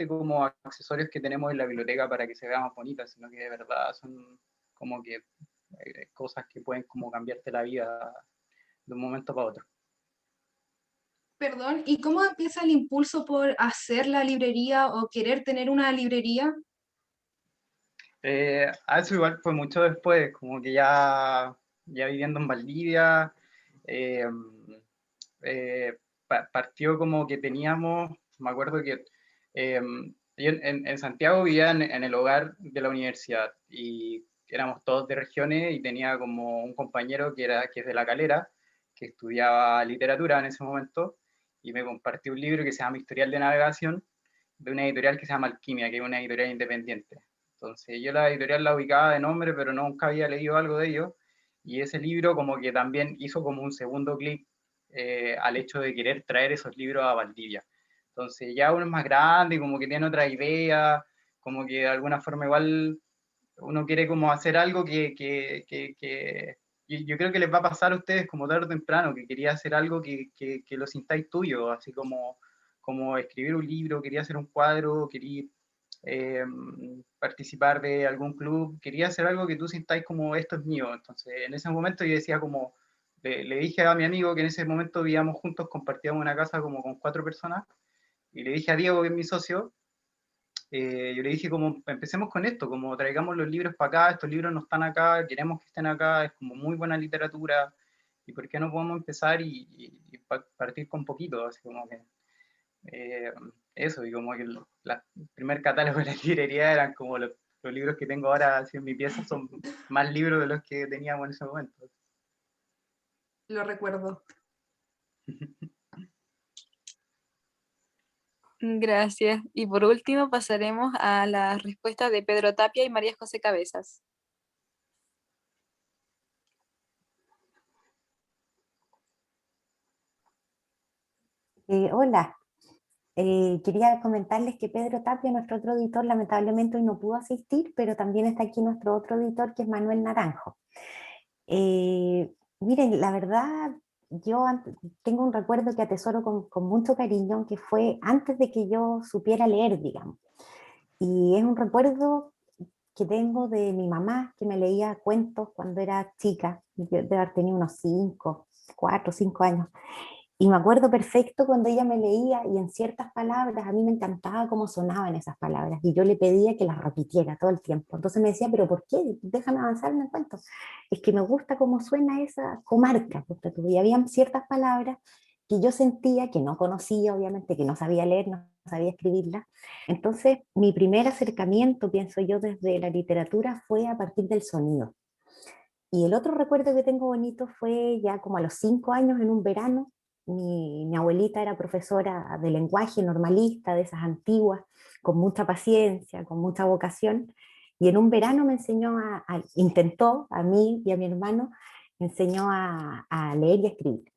como accesorios que tenemos en la biblioteca para que se vean más bonitas, sino que de verdad son como que cosas que pueden como cambiarte la vida de un momento para otro. Perdón, ¿y cómo empieza el impulso por hacer la librería o querer tener una librería? Eso igual fue mucho después, como que ya viviendo en Valdivia, eh, partió como que teníamos, me acuerdo que eh, yo en Santiago vivía en el hogar de la universidad y éramos todos de regiones y tenía como un compañero que es de La Calera, que estudiaba literatura en ese momento y me compartió un libro que se llama Historial de Navegación de una editorial que se llama Alquimia, que es una editorial independiente. Entonces yo la editorial la ubicaba de nombre, pero nunca había leído algo de ellos y ese libro como que también hizo como un segundo clic al hecho de querer traer esos libros a Valdivia. Entonces ya uno es más grande, como que tiene otra idea, como que de alguna forma igual uno quiere como hacer algo que yo creo que les va a pasar a ustedes como tarde o temprano, que quería hacer algo que lo sintáis tuyo, así como escribir un libro, quería hacer un cuadro, quería eh, participar de algún club, quería hacer algo que tú sintáis como esto es mío. Entonces en ese momento yo decía como, le dije a mi amigo que en ese momento vivíamos juntos, compartíamos una casa como con 4 personas, y le dije a Diego, que es mi socio, yo le dije como empecemos con esto, como traigamos los libros para acá, estos libros no están acá, queremos que estén acá, es como muy buena literatura, y por qué no podemos empezar y partir con poquito, así como que eh, eso, y como que el primer catálogo de la librería eran como los libros que tengo ahora así en mi pieza, son más libros de los que teníamos en ese momento. Lo recuerdo. Gracias. Y por último pasaremos a las respuestas de Pedro Tapia y María José Cabezas. Hola, quería comentarles que Pedro Tapia, nuestro otro editor, lamentablemente hoy no pudo asistir, pero también está aquí nuestro otro editor, que es Manuel Naranjo. Miren, la verdad, tengo un recuerdo que atesoro con mucho cariño, que fue antes de que yo supiera leer, digamos. Y es un recuerdo que tengo de mi mamá, que me leía cuentos cuando era chica. Yo debo haber tenido unos 4, 5 años. Y me acuerdo perfecto cuando ella me leía y en ciertas palabras, a mí me encantaba cómo sonaban esas palabras y yo le pedía que las repitiera todo el tiempo. Entonces me decía, pero ¿por qué? Déjame avanzar en el cuento. Es que me gusta cómo suena esa comarca. Y había ciertas palabras que yo sentía que no conocía, obviamente, que no sabía leer, no sabía escribirlas. Entonces mi primer acercamiento, pienso yo, desde la literatura fue a partir del sonido. Y el otro recuerdo que tengo bonito fue ya como a los 5 años en un verano. Mi abuelita era profesora de lenguaje normalista, de esas antiguas, con mucha paciencia, con mucha vocación. Y en un verano me enseñó intentó a mí y a mi hermano, me enseñó a leer y a escribir.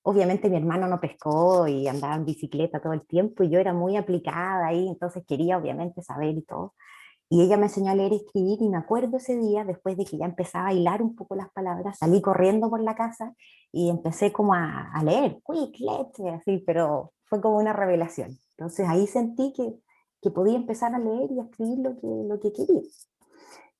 Obviamente mi hermano no pescó y andaba en bicicleta todo el tiempo y yo era muy aplicada ahí, entonces quería obviamente saber y todo. Y ella me enseñó a leer y escribir y me acuerdo ese día, después de que ya empezaba a hilar un poco las palabras, salí corriendo por la casa y empecé como a leer, quick, leche, así, pero fue como una revelación. Entonces ahí sentí que podía empezar a leer y a escribir lo que quería.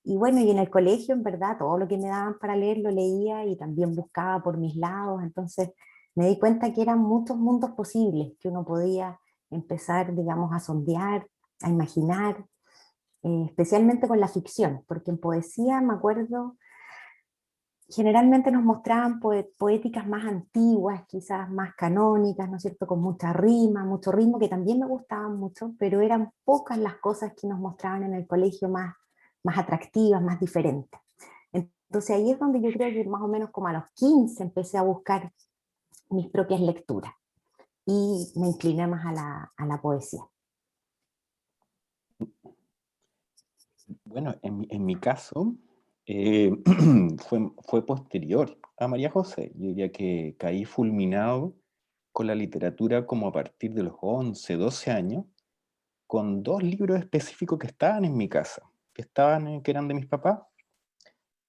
Y bueno, y en el colegio, en verdad, todo lo que me daban para leer lo leía y también buscaba por mis lados, entonces me di cuenta que eran muchos mundos posibles, que uno podía empezar, digamos, a sondear, a imaginar, especialmente con la ficción, porque en poesía me acuerdo, generalmente nos mostraban poéticas más antiguas, quizás más canónicas, ¿no es cierto?, con mucha rima, mucho ritmo, que también me gustaban mucho, pero eran pocas las cosas que nos mostraban en el colegio más atractivas, más diferentes. Entonces ahí es donde yo creo que más o menos como a los 15 empecé a buscar mis propias lecturas y me incliné más a la poesía. Bueno, en mi caso eh, fue posterior a María José. Yo diría que caí fulminado con la literatura como a partir de los 11, 12 años, con 2 libros específicos que estaban en mi casa, que eran de mis papás,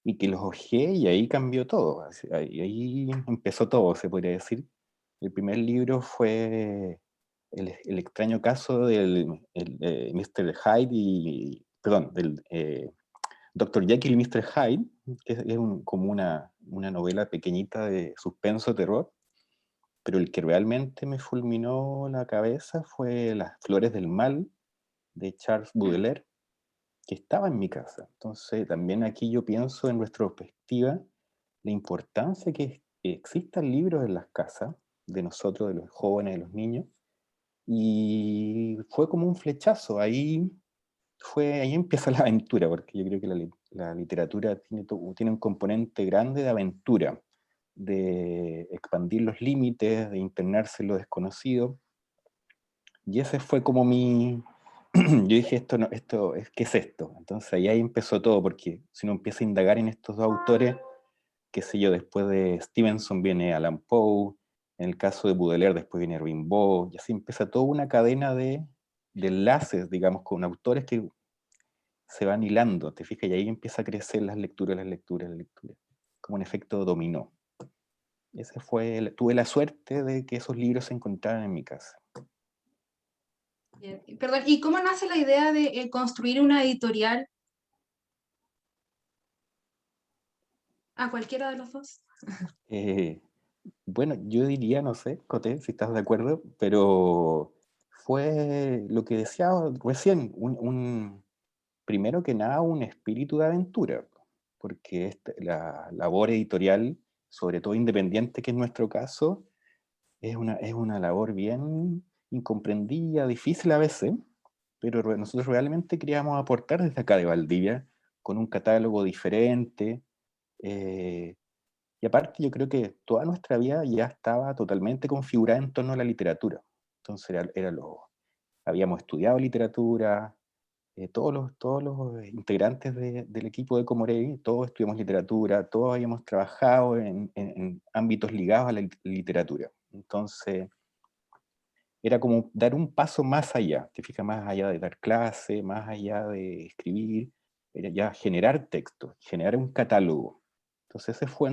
y que los hojeé y ahí cambió todo. Ahí empezó todo, se podría decir. El primer libro fue el extraño caso del Mr. Hyde perdón, del Dr. Jekyll y Mr. Hyde, que es como una novela pequeñita de suspenso, terror, pero el que realmente me fulminó la cabeza fue Las Flores del Mal, de Charles Baudelaire, que estaba en mi casa. Entonces, también aquí yo pienso en retrospectiva la importancia que existan libros en las casas de nosotros, de los jóvenes, de los niños, y fue como un flechazo. Ahí empieza la aventura, porque yo creo que la literatura tiene un componente grande de aventura, de expandir los límites, de internarse en lo desconocido. Y ese fue como yo dije, ¿qué es esto? Entonces ahí empezó todo, porque si uno empieza a indagar en estos dos autores, qué sé yo, después de Stevenson viene Allan Poe, en el caso de Baudelaire después viene Rimbaud, y así empieza toda una cadena de enlaces, digamos, con autores que se van hilando, ¿te fijas? Y ahí empieza a crecer las lecturas, como un efecto dominó. Tuve la suerte de que esos libros se encontraran en mi casa. Bien. Perdón, ¿y cómo nace la idea de construir una editorial? ¿A cualquiera de los dos? Bueno, yo diría, no sé, Coté, si estás de acuerdo, pero fue lo que decía recién, primero que nada un espíritu de aventura, porque la labor editorial, sobre todo independiente, que en nuestro caso, es una labor bien incomprendida, difícil a veces, pero nosotros realmente queríamos aportar desde acá de Valdivia, con un catálogo diferente, y aparte yo creo que toda nuestra vida ya estaba totalmente configurada en torno a la literatura. Entonces habíamos estudiado literatura, todos los integrantes del equipo de Comorei, todos estudiamos literatura, todos habíamos trabajado en ámbitos ligados a la literatura. Entonces, era como dar un paso más allá, te fijas, más allá de dar clase, más allá de escribir, era ya generar textos, generar un catálogo. Entonces, esa fue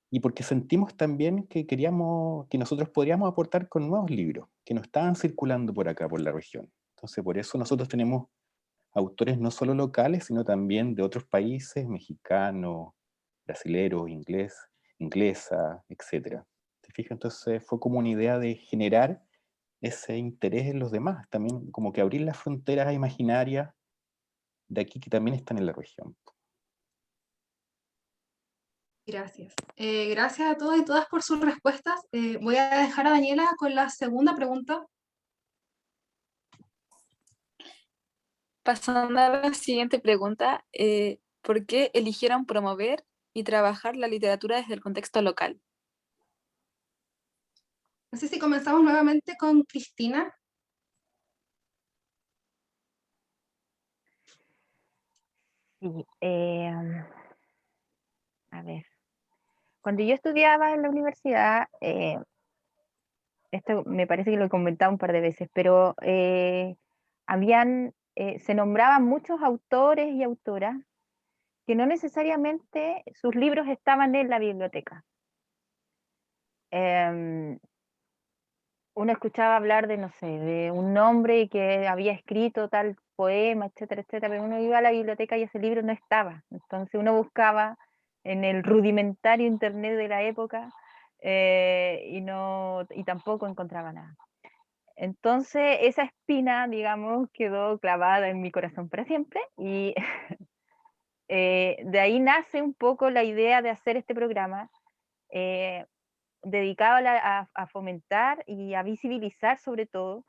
y porque sentimos también que que nosotros podríamos aportar con nuevos libros que no estaban circulando por acá, por la región. Entonces, por eso nosotros tenemos autores no solo locales, sino también de otros países, mexicanos, brasileros, inglesa, etc. ¿Te fijas? Entonces fue como una idea de generar ese interés en los demás, también como que abrir las fronteras imaginarias de aquí que también están en la región. Gracias. Gracias a todos y todas por sus respuestas. Voy a dejar a Daniela con la segunda pregunta. Pasando a la siguiente pregunta, ¿por qué eligieron promover y trabajar la literatura desde el contexto local? No sé si comenzamos nuevamente con Cristina. Sí, a ver, cuando yo estudiaba en la universidad, esto me parece que lo he comentado un par de veces, pero se nombraban muchos autores y autoras que no necesariamente sus libros estaban en la biblioteca. Uno escuchaba hablar de, no sé, de un hombre que había escrito tal poema, etcétera, etcétera, pero uno iba a la biblioteca y ese libro no estaba. Entonces uno buscaba en el rudimentario internet de la época y tampoco encontraba nada. Entonces esa espina, digamos, quedó clavada en mi corazón para siempre y de ahí nace un poco la idea de hacer este programa. Dedicado a fomentar y a visibilizar sobre todo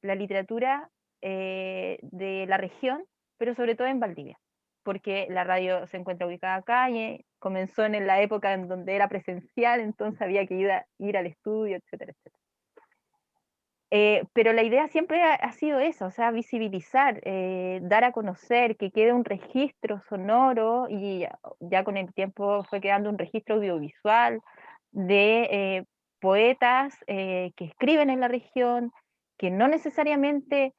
la literatura de la región, pero sobre todo en Valdivia, porque la radio se encuentra ubicada acá y comenzó en la época en donde era presencial, entonces había que ir al estudio, etcétera, etcétera. Pero la idea siempre ha sido eso, o sea, visibilizar, dar a conocer, que quede un registro sonoro y ya con el tiempo fue quedando un registro audiovisual de poetas que escriben en la región, que no necesariamente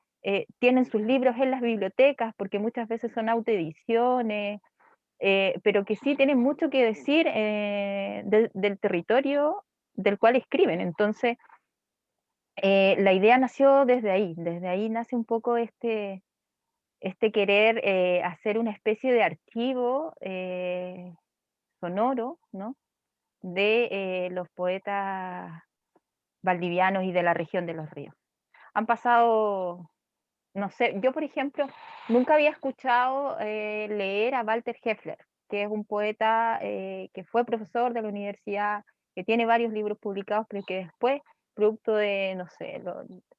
tienen sus libros en las bibliotecas, porque muchas veces son autoediciones, pero que sí tienen mucho que decir del territorio del cual escriben. Entonces, La idea nació desde ahí nace un poco este querer hacer una especie de archivo sonoro, ¿no? De los poetas valdivianos y de la región de los ríos. Han pasado, no sé, yo por ejemplo nunca había escuchado leer a Walter Höfler, que es un poeta que fue profesor de la universidad, que tiene varios libros publicados, pero que después, producto de, no sé,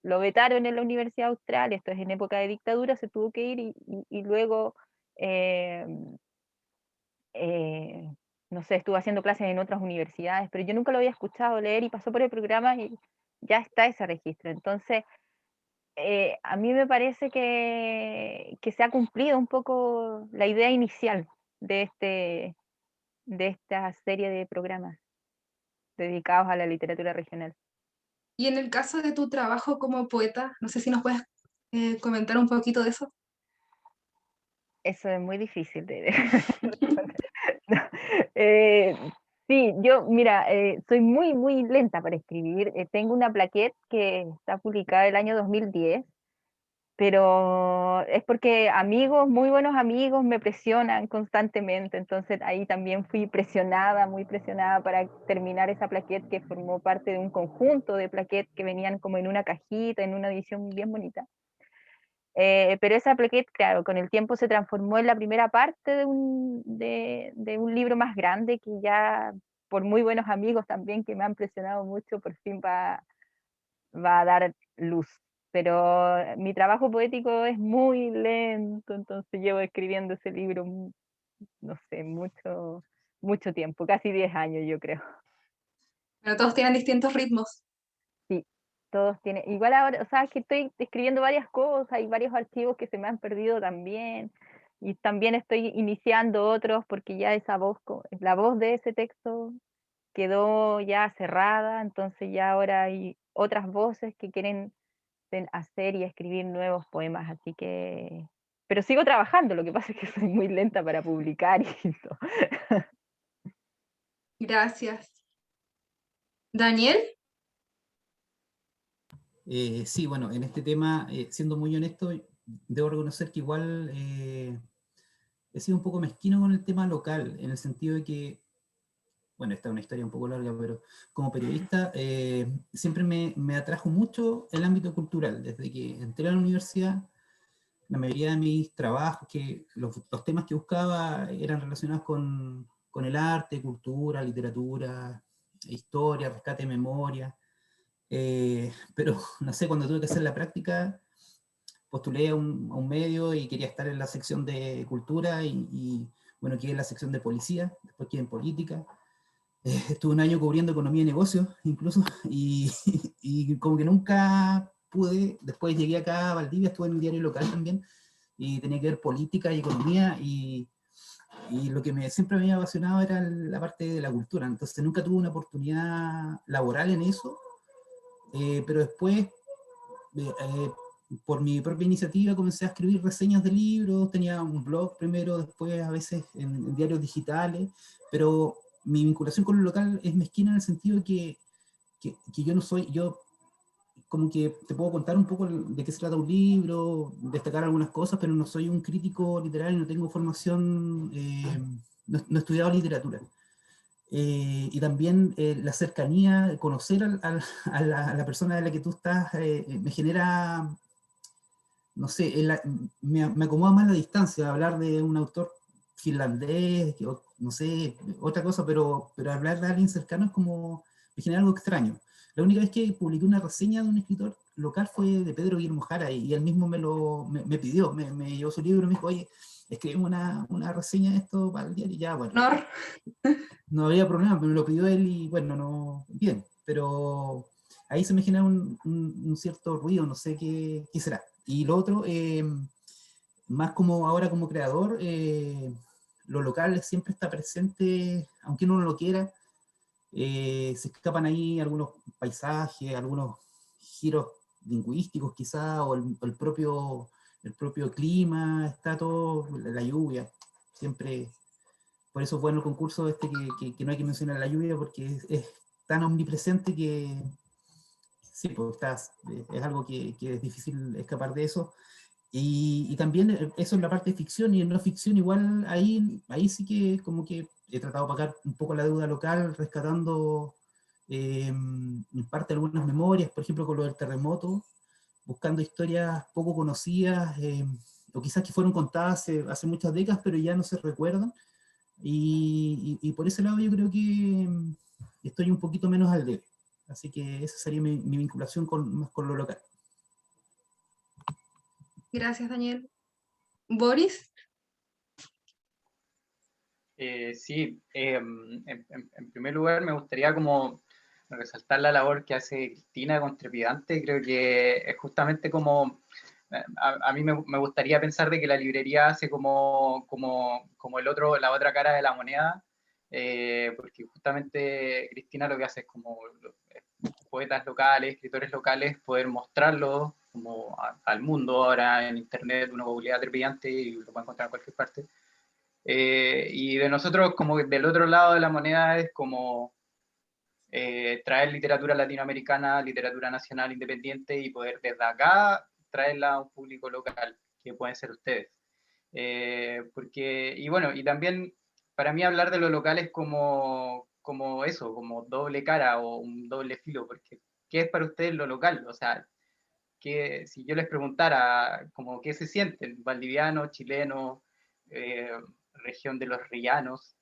lo vetaron en la Universidad Austral, esto es en época de dictadura, se tuvo que ir y luego, eh, eh, no sé, estuvo haciendo clases en otras universidades, pero yo nunca lo había escuchado leer y pasó por el programa y ya está ese registro. Entonces, a mí me parece que se ha cumplido un poco la idea inicial de esta serie de programas dedicados a la literatura regional. Y en el caso de tu trabajo como poeta, no sé si nos puedes comentar un poquito de eso. Eso es muy difícil de no, sí, yo, mira, soy muy, muy lenta para escribir. Tengo una plaquette que está publicada el año 2010, pero es porque amigos, muy buenos amigos, me presionan constantemente, entonces ahí también fui presionada, muy presionada para terminar esa plaquette que formó parte de un conjunto de plaquettes que venían como en una cajita, en una edición bien bonita. Pero esa plaquette, claro, con el tiempo se transformó en la primera parte de un libro más grande que ya, por muy buenos amigos también que me han presionado mucho, por fin va a dar luz. Pero mi trabajo poético es muy lento, entonces llevo escribiendo ese libro, no sé, mucho tiempo, casi 10 años yo creo. Bueno, todos tienen distintos ritmos. Sí, todos tienen, igual ahora, o sea, es que estoy escribiendo varias cosas y varios archivos que se me han perdido también, y también estoy iniciando otros porque ya esa voz, la voz de ese texto quedó ya cerrada, entonces ya ahora hay otras voces que quieren hacer y escribir nuevos poemas, así que... Pero sigo trabajando, lo que pasa es que soy muy lenta para publicar y todo. Gracias. Daniel, Sí, bueno, en este tema, siendo muy honesto, debo reconocer que igual he sido un poco mezquino con el tema local, en el sentido de que, bueno, esta es una historia un poco larga, pero como periodista siempre me atrajo mucho el ámbito cultural. Desde que entré a la universidad, la mayoría de mis trabajos, los temas que buscaba eran relacionados con el arte, cultura, literatura, historia, rescate de memoria. Pero no sé, cuando tuve que hacer la práctica, postulé a un medio y quería estar en la sección de cultura bueno, quedé en la sección de policía, después quedé en política. Estuve un año cubriendo economía y negocios incluso, y como que nunca pude. Después llegué acá a Valdivia, estuve en un diario local también, y tenía que ver política y economía, y lo que siempre me había apasionado era la parte de la cultura, entonces nunca tuve una oportunidad laboral en eso, pero después, por mi propia iniciativa, comencé a escribir reseñas de libros, tenía un blog primero, después a veces en diarios digitales, pero mi vinculación con lo local es mezquina en el sentido que yo no soy, yo como que te puedo contar un poco de qué se trata un libro, destacar algunas cosas, pero no soy un crítico literario, no tengo formación, no he estudiado literatura. Y también la cercanía, conocer a la persona de la que tú estás, me genera, no sé, me acomoda más la distancia, hablar de un autor finlandés, no sé, otra cosa, pero hablar de alguien cercano es como, me genera algo extraño. La única vez que publiqué una reseña de un escritor local fue de Pedro Guillermo Jara, y él mismo me pidió, me llevó su libro y me dijo, oye, escribimos una reseña de esto para el diario, y ya, bueno. honor. No había problema, pero me lo pidió él y bueno, no, bien, pero ahí se me genera un cierto ruido, no sé qué será. Y lo otro, más como ahora como creador, lo local siempre está presente, aunque uno no lo quiera, se escapan ahí algunos paisajes, algunos giros lingüísticos quizá, o el propio clima, está todo, la lluvia, siempre. Por eso es bueno el concurso que no hay que mencionar la lluvia, porque es tan omnipresente que sí, pues es algo que es difícil escapar de eso. Y también eso es la parte de ficción, y en no ficción igual ahí sí que como que he tratado de pagar un poco la deuda local, rescatando en parte algunas memorias, por ejemplo con lo del terremoto, buscando historias poco conocidas, o quizás que fueron contadas hace muchas décadas, pero ya no se recuerdan. Y por ese lado yo creo que estoy un poquito menos al debe. Así que esa sería mi vinculación más con lo local. Gracias, Daniel. Boris. Sí, en primer lugar me gustaría como resaltar la labor que hace Cristina con Trepidante. Creo que es justamente como, a mí me gustaría pensar de que la librería hace como la otra cara de la moneda, porque justamente Cristina lo que hace es como poetas locales, escritores locales, poder mostrarlos como al mundo. Ahora en internet uno googlea Trepidante y lo puede encontrar en cualquier parte. Y de nosotros, como del otro lado de la moneda, es como traer literatura latinoamericana, literatura nacional independiente, y poder desde acá traerla a un público local, que pueden ser ustedes. Y bueno, y también para mí hablar de lo local es como eso, como doble cara o un doble filo, porque ¿qué es para ustedes lo local? O sea, si yo les preguntara como qué se sienten, valdiviano, chileno, eh, región de los rillanos,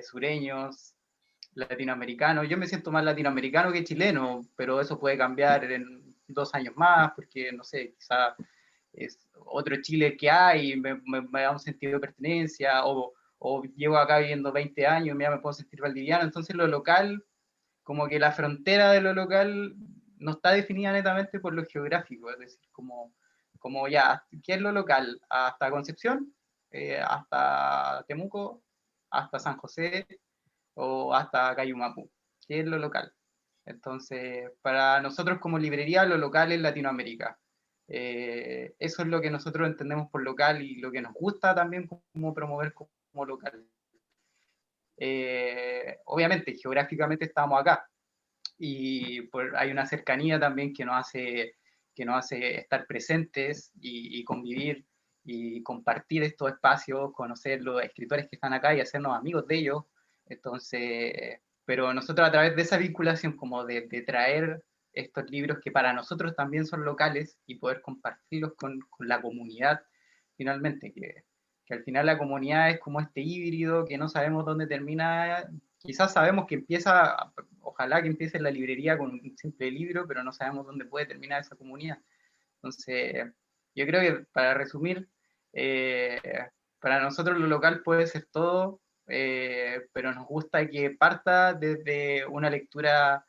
sureños, latinoamericanos, yo me siento más latinoamericano que chileno, pero eso puede cambiar en 2 años más, porque no sé, quizá es otro Chile que hay, me da un sentido de pertenencia, o llevo acá viviendo 20 años, ya me puedo sentir valdiviano. Entonces lo local, como que la frontera de lo local no está definida netamente por lo geográfico, es decir, como ya, ¿qué es lo local? Hasta Concepción, hasta Temuco, hasta San José o hasta Cayumapu, ¿qué es lo local? Entonces, para nosotros como librería, lo local es Latinoamérica. Eso es lo que nosotros entendemos por local y lo que nos gusta también como promover como local. Obviamente, geográficamente estamos acá, y hay una cercanía también que nos hace estar presentes y convivir y compartir estos espacios, conocer los escritores que están acá y hacernos amigos de ellos. Entonces, pero nosotros a través de esa vinculación, como de traer estos libros que para nosotros también son locales y poder compartirlos con la comunidad, finalmente, que al final la comunidad es como este híbrido que no sabemos dónde termina. Quizás sabemos que empieza, ojalá que empiece en la librería con un simple libro, pero no sabemos dónde puede terminar esa comunidad. Entonces, yo creo que para resumir, eh, para nosotros lo local puede ser todo, pero nos gusta que parta desde una lectura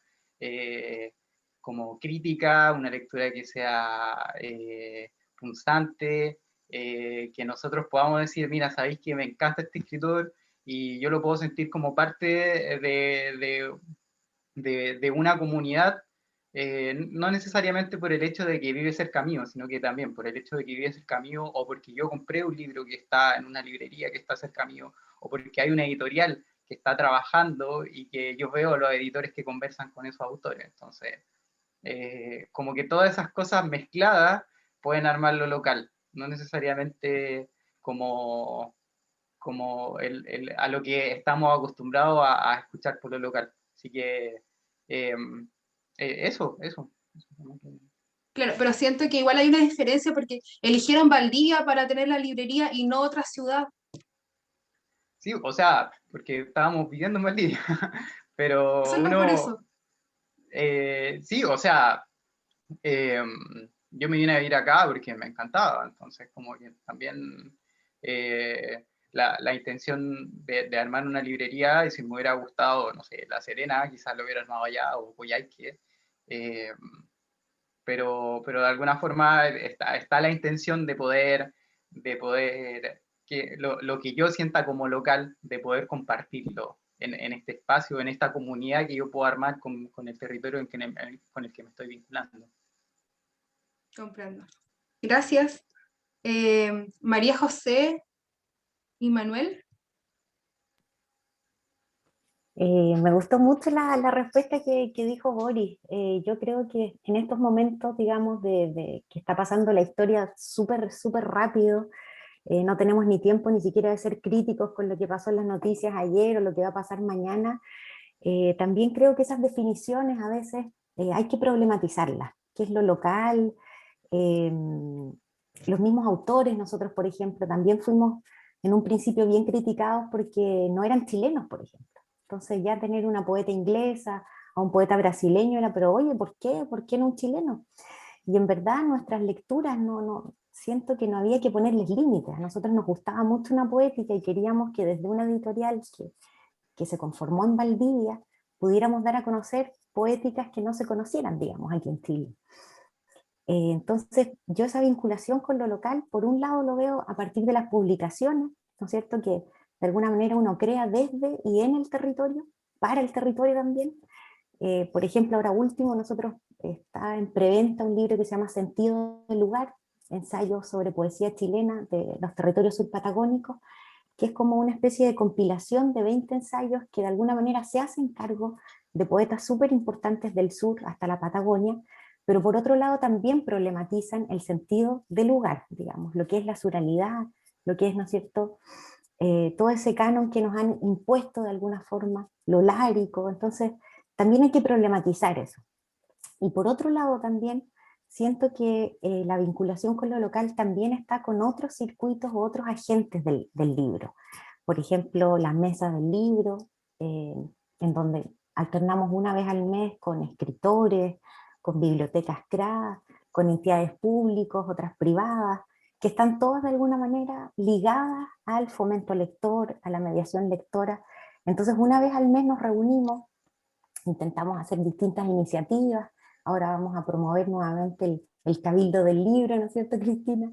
como crítica, una lectura que sea punzante, que nosotros podamos decir, mira, sabéis que me encanta este escritor y yo lo puedo sentir como parte de una comunidad, no necesariamente por el hecho de que vive cerca mío, sino que también por el hecho de que vive cerca mío, o porque yo compré un libro que está en una librería que está cerca mío, o porque hay una editorial que está trabajando y que yo veo a los editores que conversan con esos autores. Entonces, como que todas esas cosas mezcladas pueden armar lo local, no necesariamente como a lo que estamos acostumbrados a escuchar por lo local. Así que eso. Claro, pero siento que igual hay una diferencia porque eligieron Valdivia para tener la librería y no otra ciudad. Sí, o sea, porque estábamos viviendo en Valdivia, pero Solo por eso. sí, o sea, eh, yo me vine a vivir acá porque me encantaba, entonces como que también la intención de armar una librería, y si me hubiera gustado, no sé, La Serena, quizás lo hubiera armado allá, o Coyhaique, pero de alguna forma está la intención de poder que lo que yo sienta como local, de poder compartirlo en este espacio, en esta comunidad que yo puedo armar con el territorio con el que me estoy vinculando. Comprendo. Gracias. María José y Manuel. Me gustó mucho la respuesta que dijo Boris. Yo creo que en estos momentos, digamos, de que está pasando la historia súper, súper rápido, no tenemos ni tiempo ni siquiera de ser críticos con lo que pasó en las noticias ayer o lo que va a pasar mañana. También creo que esas definiciones a veces hay que problematizarlas. ¿Qué es lo local? Los mismos autores, nosotros, por ejemplo, también fuimos en un principio bien criticados porque no eran chilenos, por ejemplo. Entonces ya tener una poeta inglesa o un poeta brasileño era, pero oye, ¿por qué? ¿Por qué no un chileno? Y en verdad nuestras lecturas siento que no había que ponerles límites. A nosotros nos gustaba mucho una poética y queríamos que desde una editorial que se conformó en Valdivia pudiéramos dar a conocer poéticas que no se conocieran, digamos, aquí en Chile. Entonces, yo esa vinculación con lo local, por un lado lo veo a partir de las publicaciones, ¿no es cierto? Que de alguna manera uno crea desde y en el territorio, para el territorio también. Por ejemplo, ahora último, nosotros está en preventa un libro que se llama Sentido del Lugar, ensayos sobre poesía chilena de los territorios subpatagónicos, que es como una especie de compilación de 20 ensayos que de alguna manera se hacen cargo de poetas súper importantes del sur hasta la Patagonia, pero por otro lado también problematizan el sentido del lugar, digamos, lo que es la surrealidad, lo que es, ¿no es cierto?, todo ese canon que nos han impuesto de alguna forma, lo lárico, entonces también hay que problematizar eso. Y por otro lado también siento que la vinculación con lo local también está con otros circuitos o otros agentes del libro. Por ejemplo, las mesas del libro, en donde alternamos una vez al mes con escritores, con bibliotecas CRA, con entidades públicas, otras privadas, que están todas de alguna manera ligadas al fomento lector, a la mediación lectora. Entonces, una vez al mes nos reunimos, intentamos hacer distintas iniciativas. Ahora vamos a promover nuevamente el Cabildo del Libro, ¿no es cierto, Cristina?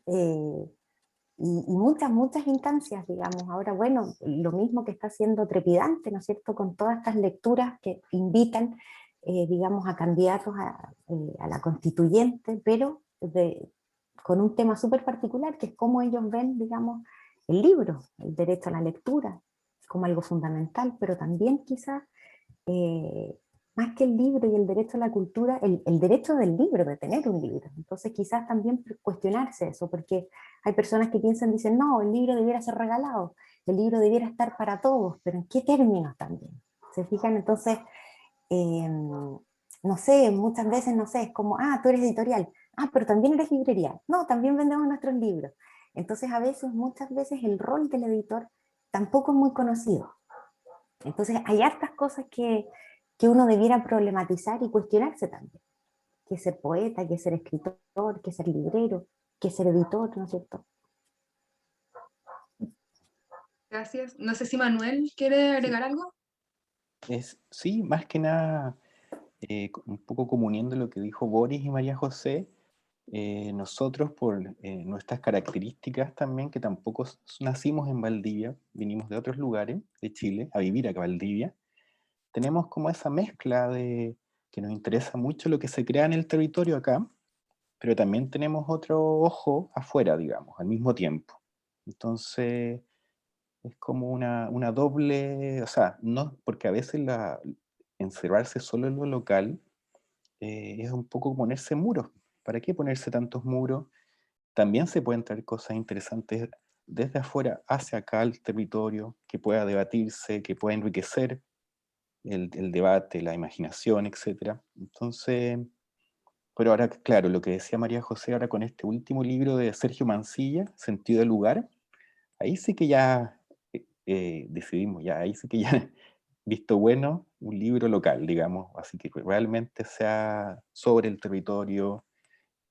Y muchas, muchas instancias, digamos. Ahora, bueno, lo mismo que está haciendo Trepidante, ¿no es cierto?, con todas estas lecturas que invitan, digamos, a candidatos a la constituyente, pero con un tema súper particular, que es cómo ellos ven, digamos, el libro, el derecho a la lectura, como algo fundamental, pero también quizás más que el libro y el derecho a la cultura, el derecho del libro, de tener un libro. Entonces quizás también cuestionarse eso, porque hay personas que piensan, dicen, no, el libro debiera ser regalado, el libro debiera estar para todos, pero ¿en qué términos también? ¿Se fijan? Entonces, no sé, muchas veces, no sé, es como, ah, tú eres editorial, ah, pero también eres librería, no, también vendemos nuestros libros. Entonces a veces, muchas veces el rol del editor tampoco es muy conocido. Entonces hay hartas cosas que uno debiera problematizar y cuestionarse también. ¿Qué es ser poeta? ¿Qué es ser escritor? ¿Qué es ser librero? ¿Qué es ser editor? ¿No es cierto? Gracias. No sé si Manuel quiere agregar algo. Sí, más que nada, un poco como uniendo lo que dijo Boris y María José, nosotros por nuestras características también, que tampoco nacimos en Valdivia, vinimos de otros lugares de Chile a vivir acá a Valdivia, tenemos como esa mezcla de que nos interesa mucho lo que se crea en el territorio acá, pero también tenemos otro ojo afuera, digamos, al mismo tiempo. Entonces, es como una doble, o sea, no, porque a veces encerrarse solo en lo local es un poco ponerse muros. ¿Para qué ponerse tantos muros? También se pueden traer cosas interesantes desde afuera hacia acá al territorio, que pueda debatirse, que pueda enriquecer el debate, la imaginación, etc. Entonces, pero ahora, claro, lo que decía María José ahora con este último libro de Sergio Mancilla, Sentido del Lugar, ahí sí que ya decidimos, ya ahí sí que ya visto bueno un libro local, digamos, así que realmente sea sobre el territorio,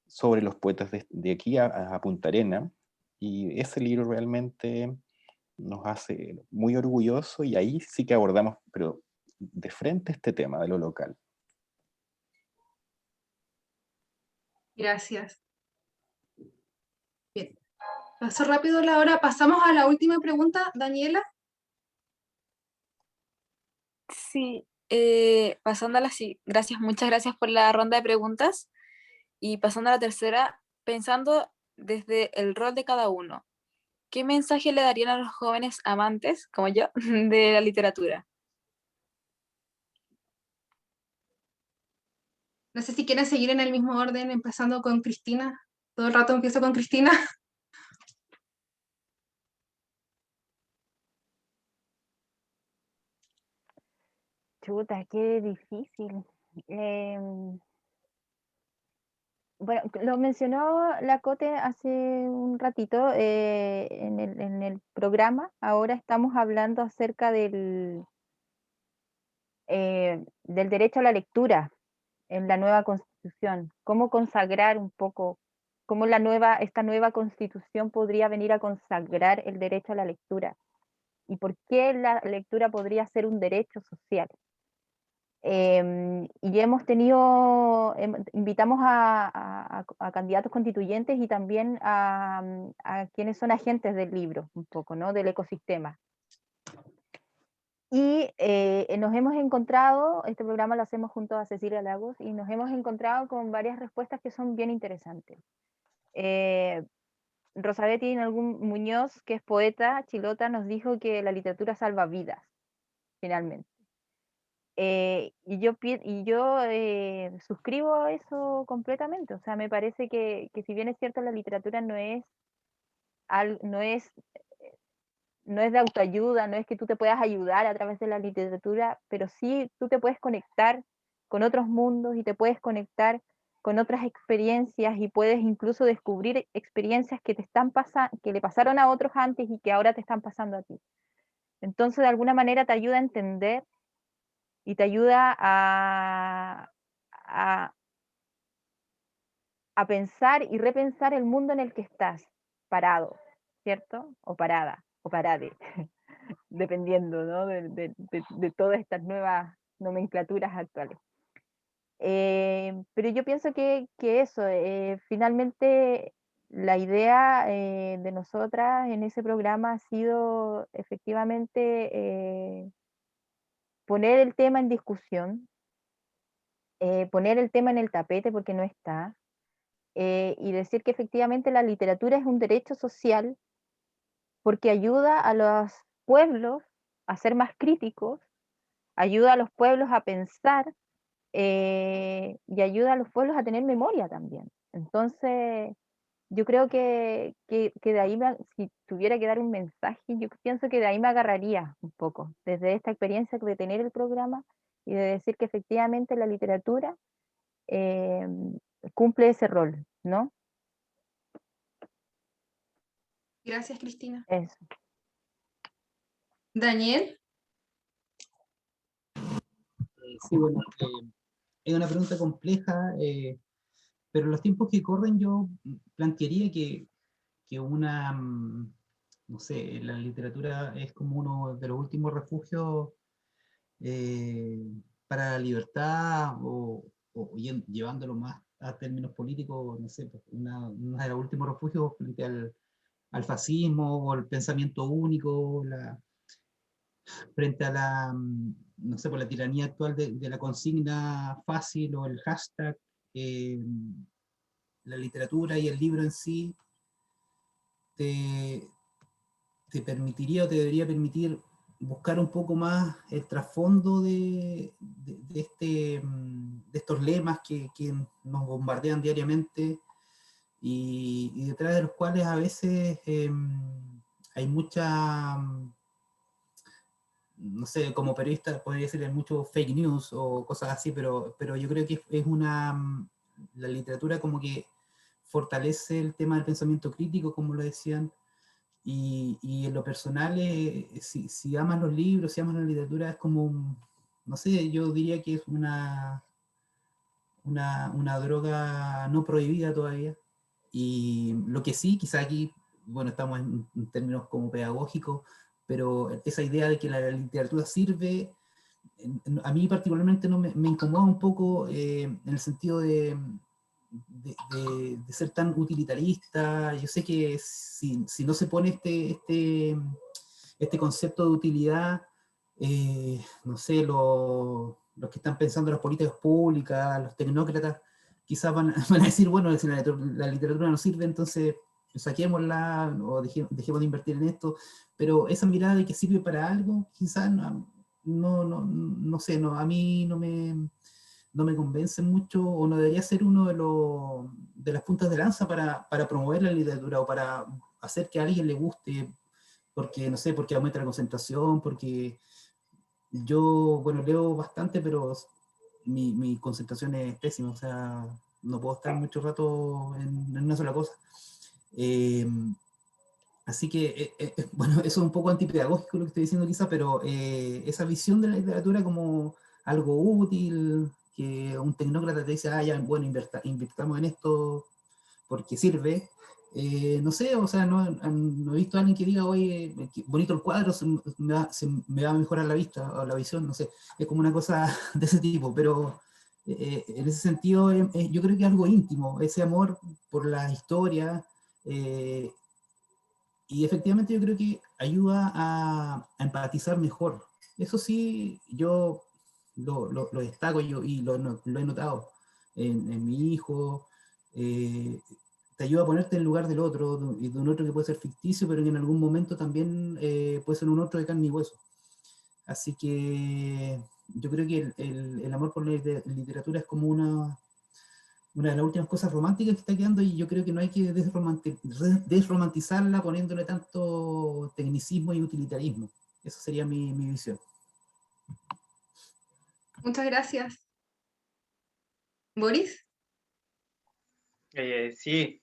sobre los poetas de aquí a Punta Arena, y ese libro realmente nos hace muy orgulloso y ahí sí que abordamos, pero de frente este tema de lo local. Gracias. Bien. Pasó rápido la hora. Pasamos a la última pregunta, Daniela. Sí, pasando a la gracias, muchas gracias por la ronda de preguntas. Y pasando a la tercera, pensando desde el rol de cada uno, ¿qué mensaje le darían a los jóvenes amantes, como yo, de la literatura? No sé si quieren seguir en el mismo orden, empezando con Cristina. Todo el rato empiezo con Cristina. Chuta, qué difícil. Bueno, lo mencionó la Cote hace un ratito en el programa. Ahora estamos hablando acerca del derecho a la lectura en la nueva Constitución. Cómo consagrar un poco, cómo esta nueva Constitución podría venir a consagrar el derecho a la lectura y por qué la lectura podría ser un derecho social. Y invitamos a candidatos constituyentes y también a quienes son agentes del libro, un poco, ¿no? Del ecosistema. Y nos hemos encontrado, este programa lo hacemos junto a Cecilia Lagos, y nos hemos encontrado con varias respuestas que son bien interesantes. Rosabetti Muñoz, que es poeta chilota, nos dijo que la literatura salva vidas, finalmente. Y yo suscribo a eso completamente. O sea, me parece que si bien es cierto, la literatura no es de autoayuda, no es que tú te puedas ayudar a través de la literatura, pero sí tú te puedes conectar con otros mundos y te puedes conectar con otras experiencias y puedes incluso descubrir experiencias que que le pasaron a otros antes y que ahora te están pasando a ti. Entonces, de alguna manera te ayuda a entender y te ayuda a pensar y repensar el mundo en el que estás parado, ¿cierto? O parada, o parade, dependiendo, ¿no? de todas estas nuevas nomenclaturas actuales. Pero yo pienso que eso, finalmente la idea de nosotras en ese programa ha sido efectivamente poner el tema en discusión, poner el tema en el tapete porque no está, y decir que efectivamente la literatura es un derecho social porque ayuda a los pueblos a ser más críticos, ayuda a los pueblos a pensar y ayuda a los pueblos a tener memoria también. Entonces, yo creo que de ahí, si tuviera que dar un mensaje, yo pienso que de ahí me agarraría un poco, desde esta experiencia de tener el programa y de decir que efectivamente la literatura cumple ese rol, ¿no? Gracias, Cristina. Eso. Daniel. Sí, bueno, es una pregunta compleja, pero en los tiempos que corren yo plantearía que no sé, la literatura es como uno de los últimos refugios para la libertad llevándolo más a términos políticos, no sé, pues, una de los últimos refugios frente al fascismo o al pensamiento único, frente a no sé, por la tiranía actual de la consigna fácil o el hashtag, la literatura y el libro en sí te permitiría o te debería permitir buscar un poco más el trasfondo de estos lemas que nos bombardean diariamente y detrás de los cuales a veces hay mucha, no sé, como periodista podría decir hay mucho fake news o cosas así, pero yo creo que es la literatura como que fortalece el tema del pensamiento crítico, como lo decían, y en lo personal, si amas los libros, si amas la literatura, es como, no sé, yo diría que es una droga no prohibida todavía. Y lo que sí, quizá aquí, bueno, estamos en términos como pedagógicos, pero esa idea de que la literatura sirve, a mí particularmente no me incomoda un poco en el sentido de ser tan utilitarista. Yo sé que si no se pone este concepto de utilidad, no sé, los que están pensando en las políticas públicas, los tecnócratas, quizás van a decir, bueno, si la literatura no sirve, entonces saquémosla o dejemos de invertir en esto, pero esa mirada de que sirve para algo, quizás no sé, a mí no me convence mucho, o no debería ser uno de las puntas de lanza para promover la literatura, o para hacer que a alguien le guste, porque, no sé, porque aumenta la concentración, porque yo, bueno, leo bastante, pero mi concentración es pésima, o sea, no puedo estar mucho rato en una sola cosa. Así que, bueno, eso es un poco antipedagógico lo que estoy diciendo quizá, pero esa visión de la literatura como algo útil, que un tecnócrata te dice, ah, ya, bueno, invirtamos en esto porque sirve, no sé, o sea, no he visto a alguien que diga, oye, qué bonito el cuadro, se me va a mejorar la vista o la visión, no sé, es como una cosa de ese tipo, pero en ese sentido yo creo que es algo íntimo, ese amor por la historia, eh, y efectivamente yo creo que ayuda a empatizar mejor. Eso sí, yo lo destaco y lo he notado en mi hijo. Te ayuda a ponerte en el lugar del otro, y de un otro que puede ser ficticio, pero que en algún momento también puede ser un otro de carne y hueso. Así que yo creo que el amor por la literatura es como una de las últimas cosas románticas que está quedando, y yo creo que no hay que desromantizarla poniéndole tanto tecnicismo y utilitarismo. Esa sería mi visión. Muchas gracias. ¿Boris? Sí,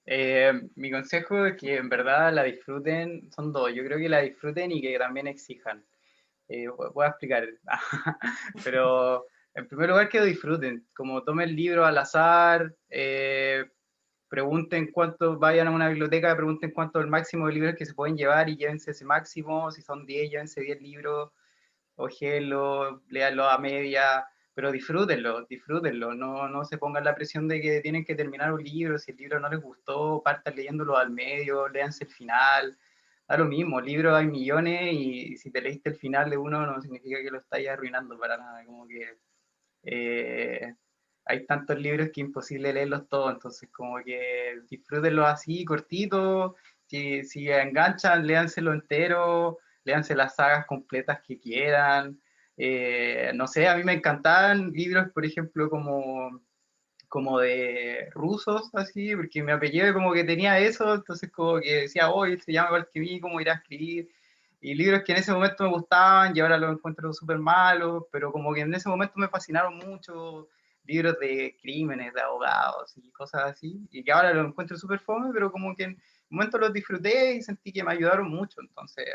mi consejo es que en verdad la disfruten, son dos, yo creo que la disfruten y que también exijan. Voy a explicar, pero en primer lugar que lo disfruten, como tomen libros al azar, pregunten cuánto, vayan a una biblioteca, pregunten cuánto es el máximo de libros que se pueden llevar y llévense ese máximo, si son 10, llévense 10 libros, ojéenlo, léanlo a media, pero disfrútenlo, disfrútenlo, no se pongan la presión de que tienen que terminar un libro, si el libro no les gustó, partan leyéndolo al medio, léanse el final, da lo mismo, libros hay millones y si te leíste el final de uno no significa que lo estáis arruinando para nada, como que hay tantos libros que es imposible leerlos todos, entonces como que disfrútenlo así, cortito, si enganchan, léanselo entero, léanse las sagas completas que quieran, no sé, a mí me encantaban libros, por ejemplo, como de rusos, así, porque mi apellido como que tenía eso, entonces como que decía, hoy se llama igual que mí, ¿cómo irá a escribir? Y libros que en ese momento me gustaban y ahora los encuentro súper malos, pero como que en ese momento me fascinaron mucho, libros de crímenes, de abogados y cosas así, y que ahora los encuentro súper fome, pero como que en un momento los disfruté y sentí que me ayudaron mucho, entonces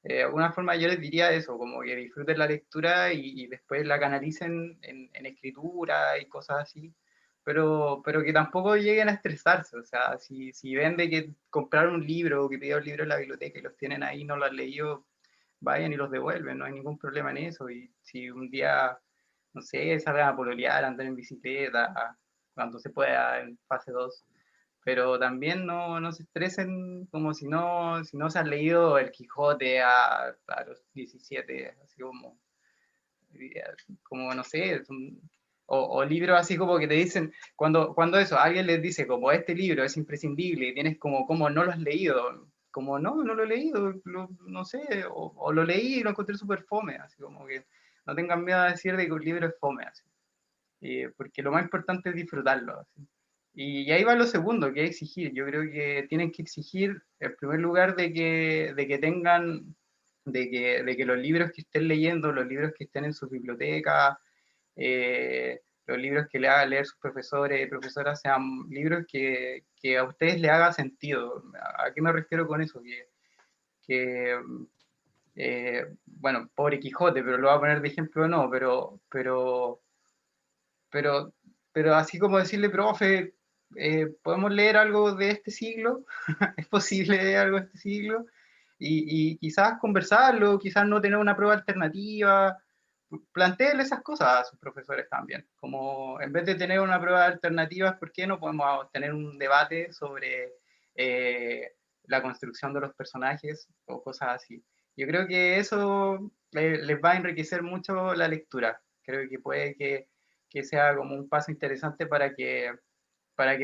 de alguna forma yo les diría eso, como que disfruten la lectura y después la canalicen en escritura y cosas así, pero que tampoco lleguen a estresarse, o sea, si ven de que compraron un libro o que pidieron libros en la biblioteca y los tienen ahí y no lo han leído, vayan y los devuelven, no hay ningún problema en eso, y si un día, no sé, salgan a pololear, andar en bicicleta, cuando se pueda en fase 2, pero también no se estresen como si no se han leído El Quijote a los 17, así como no sé, o libros así como que te dicen, cuando eso, alguien les dice como este libro es imprescindible y tienes como no lo has leído, como no lo he leído, no sé, o lo leí y lo encontré súper fome, así como que no tengan miedo a decir de que un libro es fome, así, porque lo más importante es disfrutarlo, así. Y ahí va lo segundo, que es exigir. Yo creo que tienen que exigir, en primer lugar, de que tengan, de que los libros que estén leyendo, los libros que estén en sus bibliotecas, los libros que le hagan leer sus profesores y profesoras sean libros que a ustedes les haga sentido. ¿A qué me refiero con eso? Que bueno, pobre Quijote, pero lo voy a poner de ejemplo no, pero, pero así como decirle, profe, ¿podemos leer algo de este siglo? ¿Es posible leer algo de este siglo? Y quizás conversarlo, quizás no tener una prueba alternativa, plantearle esas cosas a sus profesores también, como en vez de tener una prueba de alternativas, ¿por qué no podemos tener un debate sobre la construcción de los personajes o cosas así? Yo creo que eso les va a enriquecer mucho la lectura, creo que puede que sea como un paso interesante para que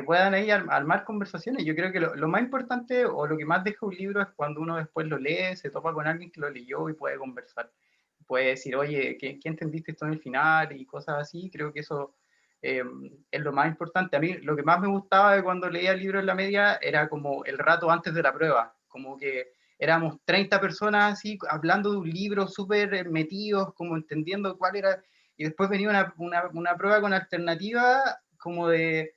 puedan ahí armar conversaciones. Yo creo que lo más importante o lo que más deja un libro es cuando uno después lo lee, se topa con alguien que lo leyó y puede conversar. Puede decir, oye, ¿qué entendiste esto en el final? Y cosas así. Creo que eso es lo más importante. A mí lo que más me gustaba de cuando leía el libro en la media era como el rato antes de la prueba, como que éramos 30 personas así hablando de un libro súper metidos, como entendiendo cuál era, y después venía una prueba con alternativa como de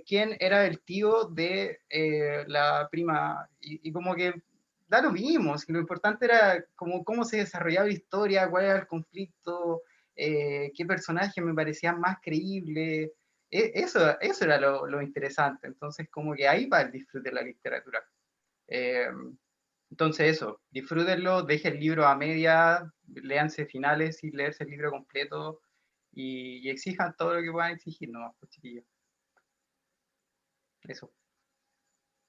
quién era el tío de la prima, y como que da lo mismo, si lo importante era como cómo se desarrollaba la historia, cuál era el conflicto, qué personaje me parecía más creíble. Eso era lo interesante. Entonces, como que ahí va el disfrute de la literatura. Eh, entonces, eso, disfrútenlo, dejen el libro a media, léanse finales y leerse el libro completo y exijan todo lo que puedan exigir, nomás, pues, chiquillos. Eso.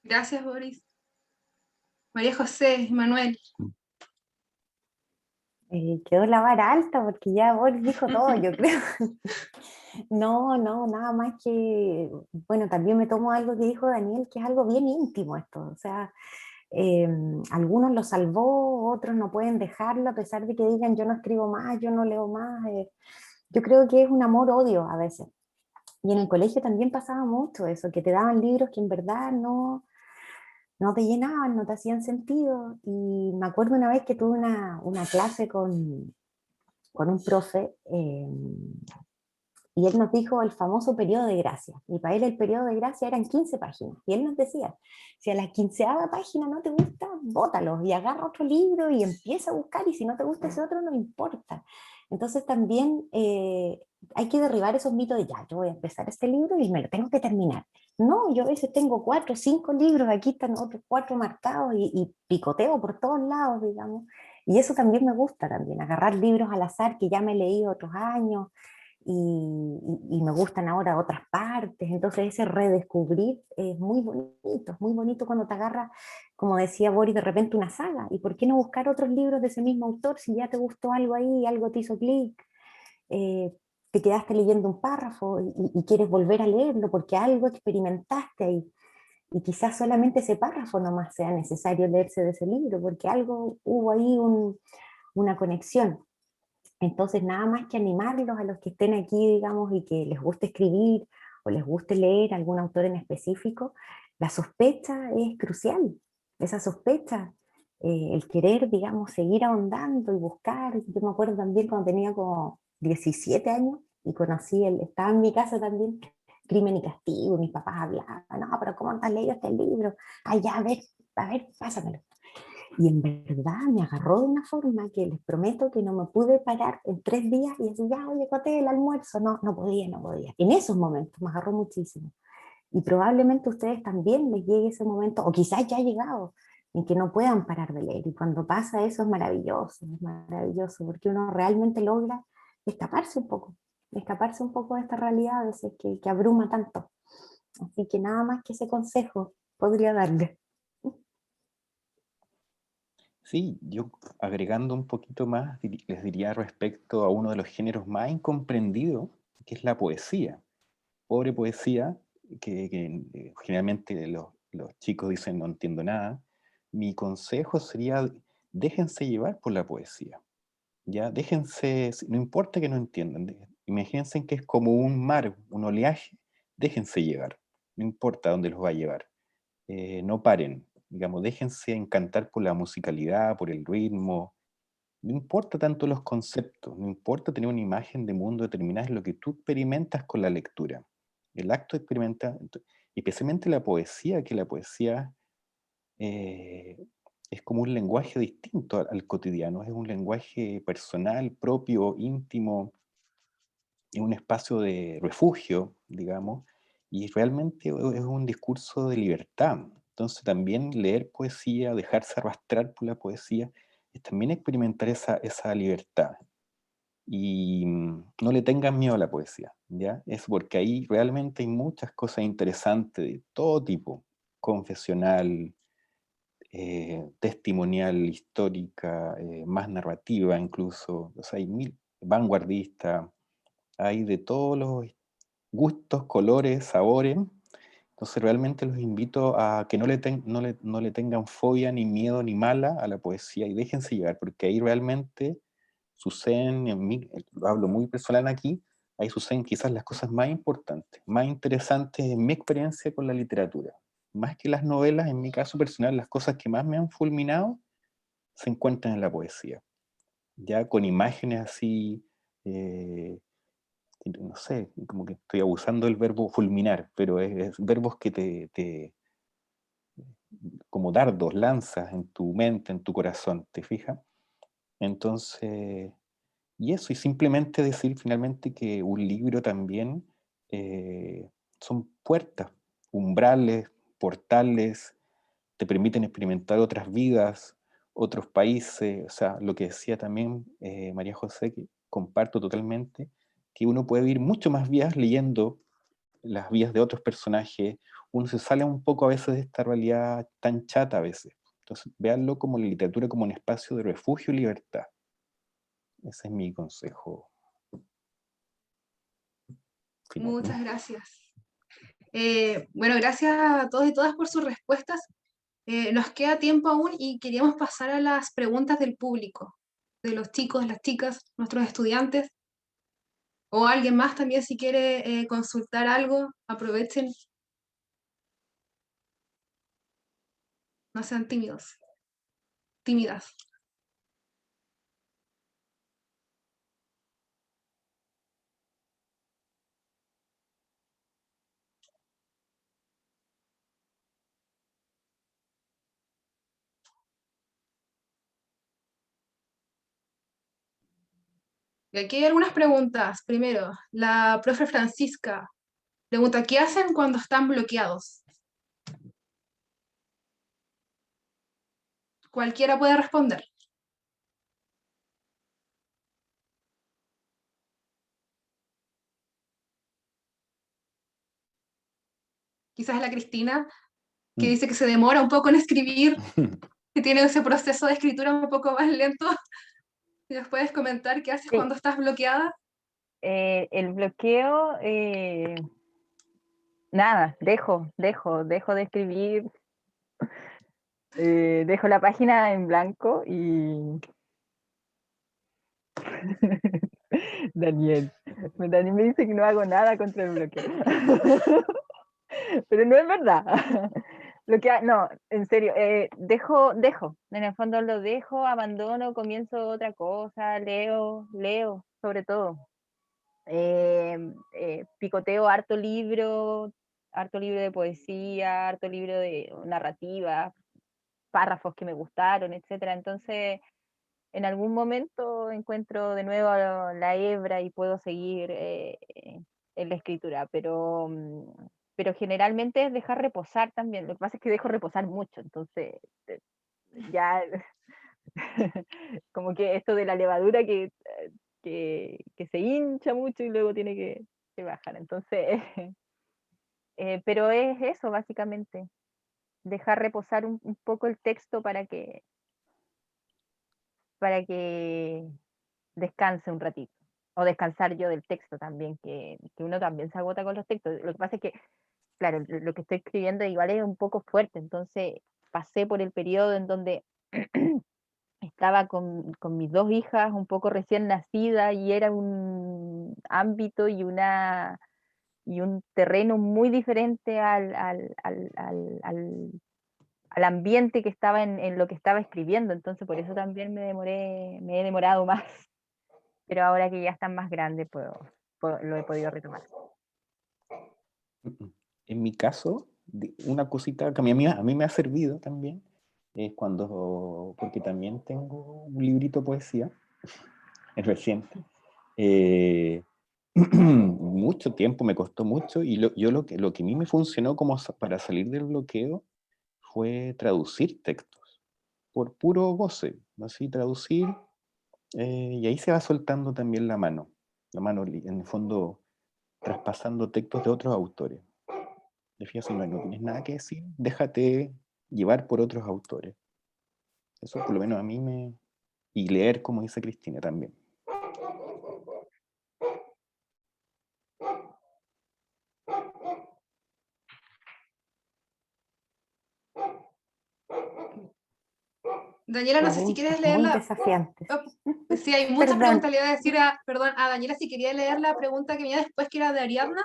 Gracias, Boris. María José, Manuel. Quedó la vara alta porque ya Boris dijo todo, yo creo. No, nada más que, bueno, también me tomo algo que dijo Daniel, que es algo bien íntimo esto, o sea, algunos lo salvó, otros no pueden dejarlo, a pesar de que digan yo no escribo más, yo no leo más, yo creo que es un amor-odio a veces. Y en el colegio también pasaba mucho eso, que te daban libros que en verdad no te llenaban, no te hacían sentido. Y me acuerdo una vez que tuve una clase con un profe, y él nos dijo el famoso periodo de gracia. Y para él el periodo de gracia eran 15 páginas. Y él nos decía, si a la 15ª página no te gusta, bótalo y agarra otro libro y empieza a buscar, y si no te gusta ese otro, no importa. Entonces también hay que derribar esos mitos de, ya, yo voy a empezar este libro y me lo tengo que terminar. No, yo a veces tengo 4 o 5 libros, aquí están otros 4 marcados, y picoteo por todos lados, digamos. Y eso también me gusta también, agarrar libros al azar que ya me he leído otros años, y me gustan ahora otras partes. Entonces ese redescubrir es muy bonito cuando te agarra, como decía Boris, de repente una saga. ¿Y por qué no buscar otros libros de ese mismo autor si ya te gustó algo ahí, algo te hizo clic? Te quedaste leyendo un párrafo y quieres volver a leerlo porque algo experimentaste ahí. Y quizás solamente ese párrafo nomás sea necesario leerse de ese libro, porque algo hubo ahí, una conexión. Entonces, nada más que animarlos a los que estén aquí, digamos, y que les guste escribir o les guste leer algún autor en específico, la sospecha es crucial. Esa sospecha, el querer, digamos, seguir ahondando y buscar. Yo me acuerdo también cuando tenía como 17 años y estaba en mi casa también, Crimen y Castigo, y mis papás hablaban, no, pero ¿cómo no has leído este libro? Ay, ya, a ver, pásamelo. Y en verdad me agarró de una forma que les prometo que no me pude parar en 3 días y decir, ya, oye, Coté, el almuerzo. No podía. En esos momentos me agarró muchísimo. Y probablemente a ustedes también les llegue ese momento, o quizás ya ha llegado, en que no puedan parar de leer. Y cuando pasa eso es maravilloso, porque uno realmente logra escaparse un poco de esta realidad a veces que abruma tanto. Así que nada más que ese consejo podría darle. Sí, yo agregando un poquito más, les diría respecto a uno de los géneros más incomprendidos, que es la poesía. Pobre poesía, que generalmente los chicos dicen no entiendo nada. Mi consejo sería, déjense llevar por la poesía. Ya, déjense, no importa que no entiendan, imagínense que es como un mar, un oleaje, déjense llevar, no importa dónde los va a llevar. No paren, digamos, déjense encantar por la musicalidad, por el ritmo, no importa tanto los conceptos, no importa tener una imagen de mundo determinada, es lo que tú experimentas con la lectura. El acto de experimentar, y especialmente la poesía, que la poesía es como un lenguaje distinto al cotidiano, es un lenguaje personal, propio, íntimo, es un espacio de refugio, digamos, y realmente es un discurso de libertad. Entonces también leer poesía, dejarse arrastrar por la poesía, es también experimentar esa libertad. Y no le tengan miedo a la poesía, ¿ya? Es porque ahí realmente hay muchas cosas interesantes de todo tipo, confesional, testimonial, histórica, más narrativa incluso, o sea, hay vanguardista, hay de todos los gustos, colores, sabores. Entonces realmente los invito a que no le tengan fobia, ni miedo, ni mala a la poesía y déjense llevar, porque ahí realmente suceden, lo hablo muy personal aquí, ahí suceden quizás las cosas más importantes, más interesantes en mi experiencia con la literatura. Más que las novelas, en mi caso personal, las cosas que más me han fulminado se encuentran en la poesía. Ya con imágenes así, no sé, como que estoy abusando del verbo fulminar, pero es verbos que como dardos, lanzas en tu mente, en tu corazón, ¿te fijas? Entonces, y eso, y simplemente decir finalmente que un libro también son puertas, umbrales, portales, te permiten experimentar otras vidas, otros países, o sea, lo que decía también María José, que comparto totalmente, que uno puede vivir mucho más vidas leyendo las vidas de otros personajes, uno se sale un poco a veces de esta realidad tan chata a veces. Entonces, véanlo como la literatura como un espacio de refugio y libertad. Ese es mi consejo final. Muchas gracias. Bueno, gracias a todos y todas por sus respuestas. Nos queda tiempo aún y queríamos pasar a las preguntas del público, de los chicos, las chicas, nuestros estudiantes, o alguien más también si quiere consultar algo, aprovechen. No sean tímidos, tímidas. Y aquí hay algunas preguntas. Primero, la profe Francisca pregunta, ¿qué hacen cuando están bloqueados? Cualquiera puede responder. Quizás la Cristina, que dice que se demora un poco en escribir, que tiene ese proceso de escritura un poco más lento. ¿Y nos puedes comentar qué haces Sí. cuando estás bloqueada? El bloqueo, nada, dejo de escribir, dejo la página en blanco y... Daniel me dice que no hago nada contra el bloqueo. Pero no es verdad. No, en serio, dejo, en el fondo lo dejo, abandono, comienzo otra cosa, leo, sobre todo. Picoteo harto libro de poesía, harto libro de narrativa, párrafos que me gustaron, etcétera. Entonces, en algún momento encuentro de nuevo la hebra y puedo seguir en la escritura, pero generalmente es dejar reposar también. Lo que pasa es que dejo reposar mucho, entonces ya como que esto de la levadura que se hincha mucho y luego tiene que bajar. Entonces, pero es eso básicamente, dejar reposar un poco el texto para que descanse un ratito. O descansar yo del texto también, que uno también se agota con los textos. Lo que pasa es que, claro, lo que estoy escribiendo igual es un poco fuerte, entonces pasé por el periodo en donde estaba con mis dos hijas un poco recién nacidas y era un ámbito y un terreno muy diferente al ambiente que estaba en lo que estaba escribiendo, entonces por eso también me he demorado más, pero ahora que ya están más grandes lo he podido retomar. En mi caso, una cosita que a mí me ha servido también es cuando, porque también tengo un librito de poesía, es reciente, mucho tiempo, me costó mucho, y lo que a mí me funcionó como para salir del bloqueo fue traducir textos, por puro goce, así traducir, y ahí se va soltando también la mano en el fondo traspasando textos de otros autores. De fijas, si no tienes nada que decir, déjate llevar por otros autores. Eso por lo menos a mí me... Y leer, como dice Cristina, también. Daniela, no sé si quieres leer Muy la... desafiantes. Oh, Sí, hay muchas Perdón. preguntas. Le iba a decir a Daniela si quería leer la pregunta que venía después, que era de Ariadna,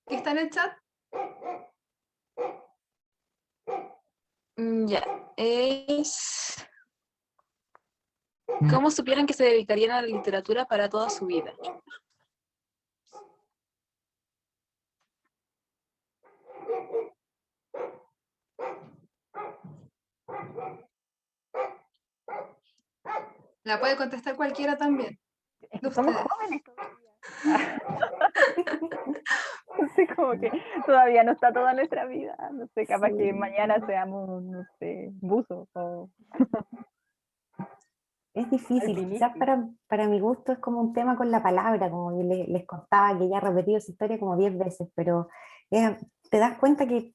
que está en el chat. Ya, es... ¿Cómo supieron que se dedicarían a la literatura para toda su vida? La puede contestar cualquiera también. Es de que somos ustedes. jóvenes todavía. No sé, como que todavía no está toda nuestra vida. No sé, capaz que Sí. mañana seamos, no sé, buzos o Es difícil, quizás alpinistas. para mi gusto es como un tema con la palabra, como que les contaba que ya he repetido esa historia como 10 veces, pero te das cuenta que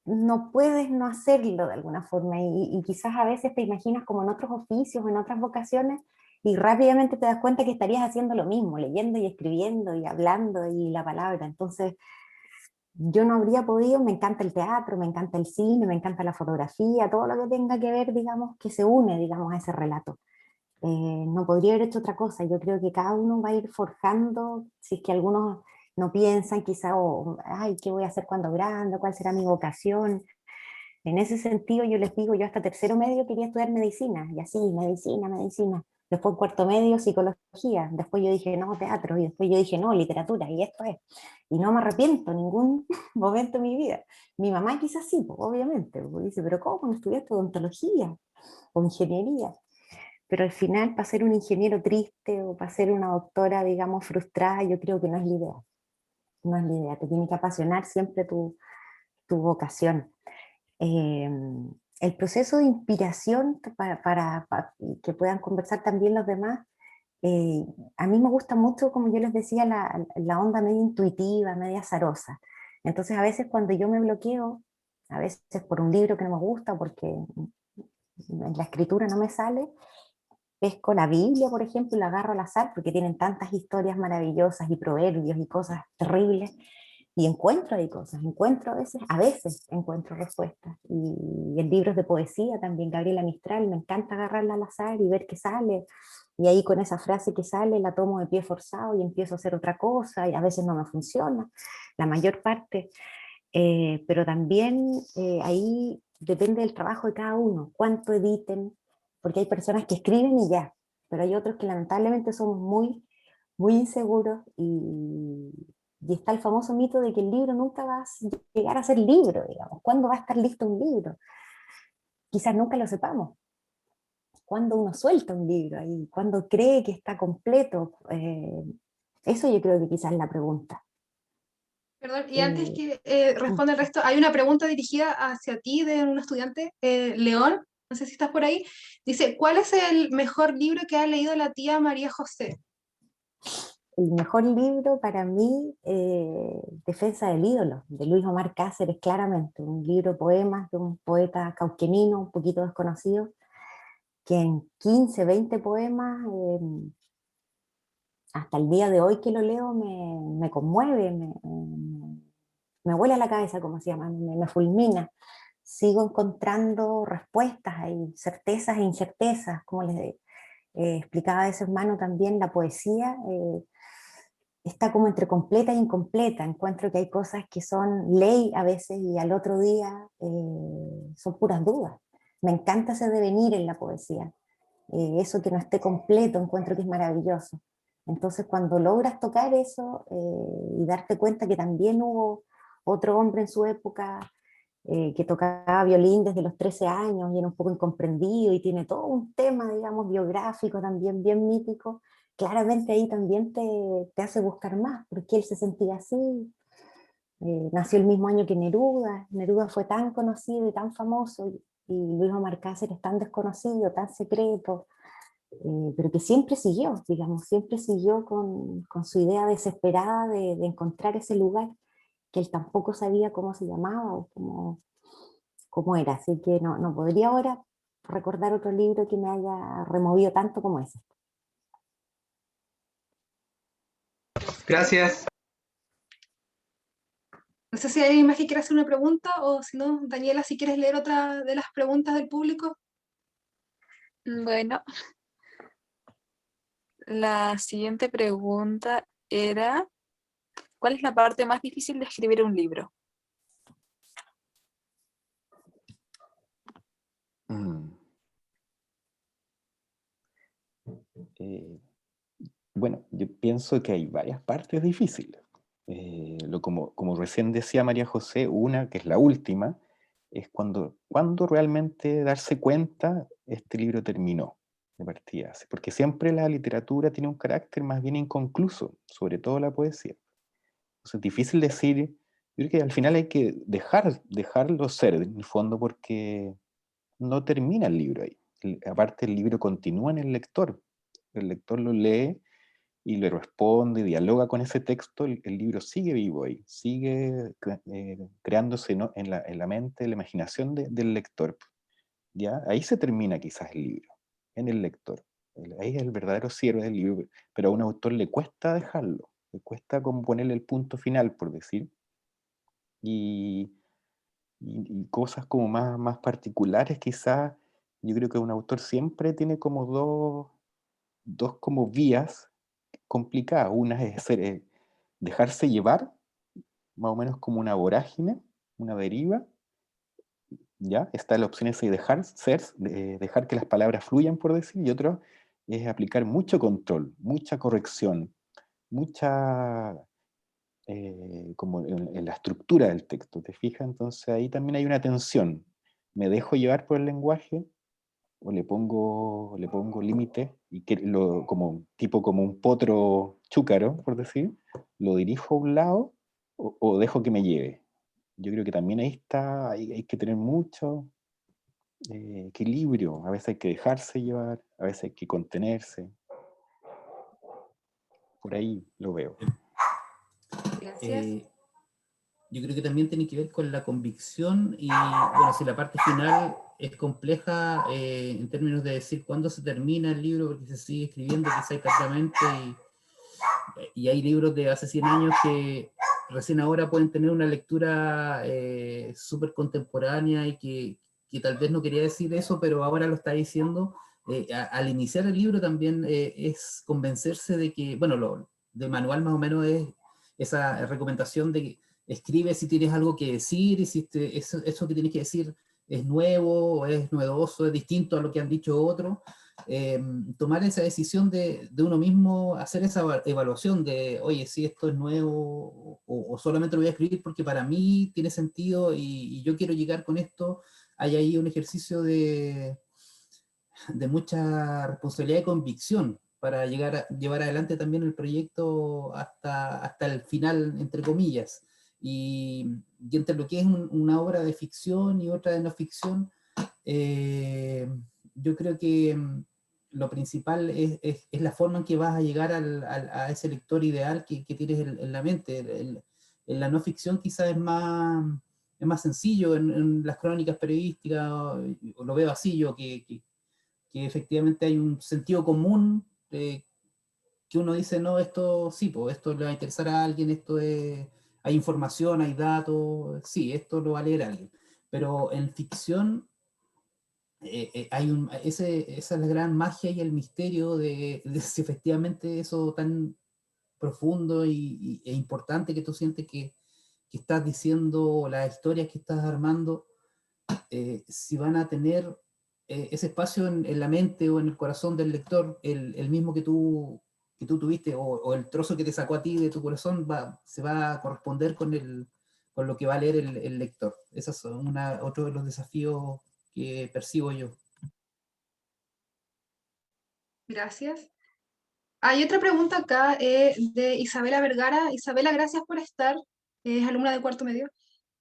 no puedes no hacerlo de alguna forma y quizás a veces te imaginas como en otros oficios, en otras vocaciones y rápidamente te das cuenta que estarías haciendo lo mismo, leyendo y escribiendo y hablando y la palabra. Entonces yo no habría podido, me encanta el teatro, me encanta el cine, me encanta la fotografía, todo lo que tenga que ver, digamos, que se une, digamos, a ese relato. No podría haber hecho otra cosa. Yo creo que cada uno va a ir forjando, si es que algunos no piensan quizá, ay, ¿qué voy a hacer cuando grande? ¿Cuál será mi vocación? En ese sentido yo les digo, yo hasta tercero medio quería estudiar medicina, y así, medicina, medicina. Después cuarto medio, psicología. Después yo dije, no, teatro. Y después yo dije, no, literatura. Y esto es. Y no me arrepiento en ningún momento de mi vida. Mi mamá quizás sí, pues, obviamente. Porque dice, pero ¿cómo no estudiaste odontología o ingeniería? Pero al final, para ser un ingeniero triste o para ser una doctora, digamos, frustrada, yo creo que no es la idea. No es la idea. Te tiene que apasionar siempre tu vocación. Eh, el proceso de inspiración para que puedan conversar también los demás, eh, a mí me gusta mucho, como yo les decía, la onda media intuitiva, media azarosa. Entonces a veces cuando yo me bloqueo, a veces por un libro que no me gusta, porque en la escritura no me sale, pesco la Biblia, por ejemplo, y la agarro al azar, porque tienen tantas historias maravillosas y proverbios y cosas terribles, y encuentro ahí cosas, encuentro a veces encuentro respuestas. Y en libros de poesía también, Gabriela Mistral, me encanta agarrarla al azar y ver qué sale. Y ahí con esa frase que sale la tomo de pie forzado y empiezo a hacer otra cosa y a veces no me funciona, la mayor parte. Pero también ahí depende del trabajo de cada uno, cuánto editen, porque hay personas que escriben y ya, pero hay otros que lamentablemente somos muy inseguros y está el famoso mito de que el libro nunca va a llegar a ser libro, digamos. ¿Cuándo va a estar listo un libro? Quizás nunca lo sepamos. ¿Cuándo uno suelta un libro? ¿Y cuándo cree que está completo? Eso yo creo que quizás es la pregunta. Perdón, y antes Eh, que responda el resto, hay una pregunta dirigida hacia ti de un estudiante, León, no sé si estás por ahí. Dice, ¿cuál es el mejor libro que ha leído la tía María José? El mejor libro para mí, Defensa del ídolo, de Luis Omar Cáceres, claramente, un libro de poemas de un poeta cauquenino, un poquito desconocido, que en 15, 20 poemas, hasta el día de hoy que lo leo, me conmueve, me vuela la cabeza, como se llama, me fulmina. Sigo encontrando respuestas, hay certezas e incertezas, como les explicaba a ese hermano también, la poesía está como entre completa e incompleta. Encuentro que hay cosas que son ley a veces y al otro día son puras dudas. Me encanta ese devenir en la poesía. Eso que no esté completo, encuentro que es maravilloso. Entonces, cuando logras tocar eso y darte cuenta que también hubo otro hombre en su época que tocaba violín desde los 13 años y era un poco incomprendido y tiene todo un tema, digamos, biográfico también bien mítico, claramente ahí también te hace buscar más, porque él se sentía así. Nació el mismo año que Neruda, Neruda fue tan conocido y tan famoso, y Luis Omar Cáceres tan desconocido, tan secreto, pero que siempre siguió, digamos, siempre siguió con su idea desesperada de encontrar ese lugar que él tampoco sabía cómo se llamaba o cómo era, así que no podría ahora recordar otro libro que me haya removido tanto como ese. Gracias. No sé si hay alguien más que quiera hacer una pregunta o si no, Daniela, si quieres leer otra de las preguntas del público. Bueno, La siguiente pregunta era, ¿cuál es la parte más difícil de escribir un libro? Mm. Eh, bueno, yo pienso que hay varias partes difíciles. Como recién decía María José, una que es la última, es cuando realmente darse cuenta este libro terminó de partida. Porque siempre la literatura tiene un carácter más bien inconcluso, sobre todo la poesía. Entonces es difícil decir, yo creo que al final hay que dejarlo ser, en el fondo, porque no termina el libro ahí. Aparte el libro continúa en el lector lo lee y le responde, dialoga con ese texto, el libro sigue vivo ahí, sigue creándose, ¿no?, en la mente, en la imaginación del lector. ¿Ya? Ahí se termina quizás el libro, en el lector. Ahí es el verdadero cierre del libro, pero a un autor le cuesta dejarlo, le cuesta como ponerle el punto final, por decir, y, y cosas como más particulares quizás. Yo creo que un autor siempre tiene como dos como vías complicadas. Una es dejarse llevar, más o menos como una vorágine, una deriva, ¿ya? Está la opción esa de dejar que las palabras fluyan, por decir, y otro es aplicar mucho control, mucha corrección, mucha, como en la estructura del texto, ¿te fijas? Entonces ahí también hay una tensión. ¿Me dejo llevar por el lenguaje o le pongo límite y como un potro chúcaro, por decir, lo dirijo a un lado o dejo que me lleve? Yo creo que también ahí está, hay que tener mucho equilibrio. A veces hay que dejarse llevar, a veces hay que contenerse. Por ahí lo veo. Gracias. Yo creo que también tiene que ver con la convicción y, bueno, si la parte final es compleja en términos de decir cuándo se termina el libro, porque se sigue escribiendo quizá eternamente y hay libros de hace 100 años que recién ahora pueden tener una lectura súper contemporánea y que tal vez no quería decir eso, pero ahora lo está diciendo. Al iniciar el libro también es convencerse de que, bueno, de manual más o menos es esa recomendación de que escribe si tienes algo que decir y si eso que tienes que decir es nuevo, es novedoso, es distinto a lo que han dicho otros. Tomar esa decisión de uno mismo, hacer esa evaluación de, oye, si esto es nuevo o solamente lo voy a escribir porque para mí tiene sentido y yo quiero llegar con esto. Hay ahí un ejercicio de mucha responsabilidad y convicción para llevar adelante también el proyecto hasta el final, entre comillas. Y entre lo que es una obra de ficción y otra de no ficción, yo creo que lo principal es la forma en que vas a llegar a ese lector ideal que tienes en la mente. En la no ficción quizás es más sencillo, en las crónicas periodísticas, o lo veo así yo, que efectivamente hay un sentido común que uno dice, no, esto sí, pues esto le va a interesar a alguien, hay información, hay datos, sí, esto lo va a leer alguien. Pero en ficción esa es la gran magia y el misterio de si efectivamente eso tan profundo e importante que tú sientes que estás diciendo, las historias que estás armando, si van a tener ese espacio en la mente o en el corazón del lector, el mismo que tú tuviste, o el trozo que te sacó a ti de tu corazón, se va a corresponder con lo que va a leer el lector. Ese es otro de los desafíos que percibo yo. Gracias. Hay otra pregunta acá de Isabela Vergara. Isabela, gracias por estar. Es alumna de cuarto medio.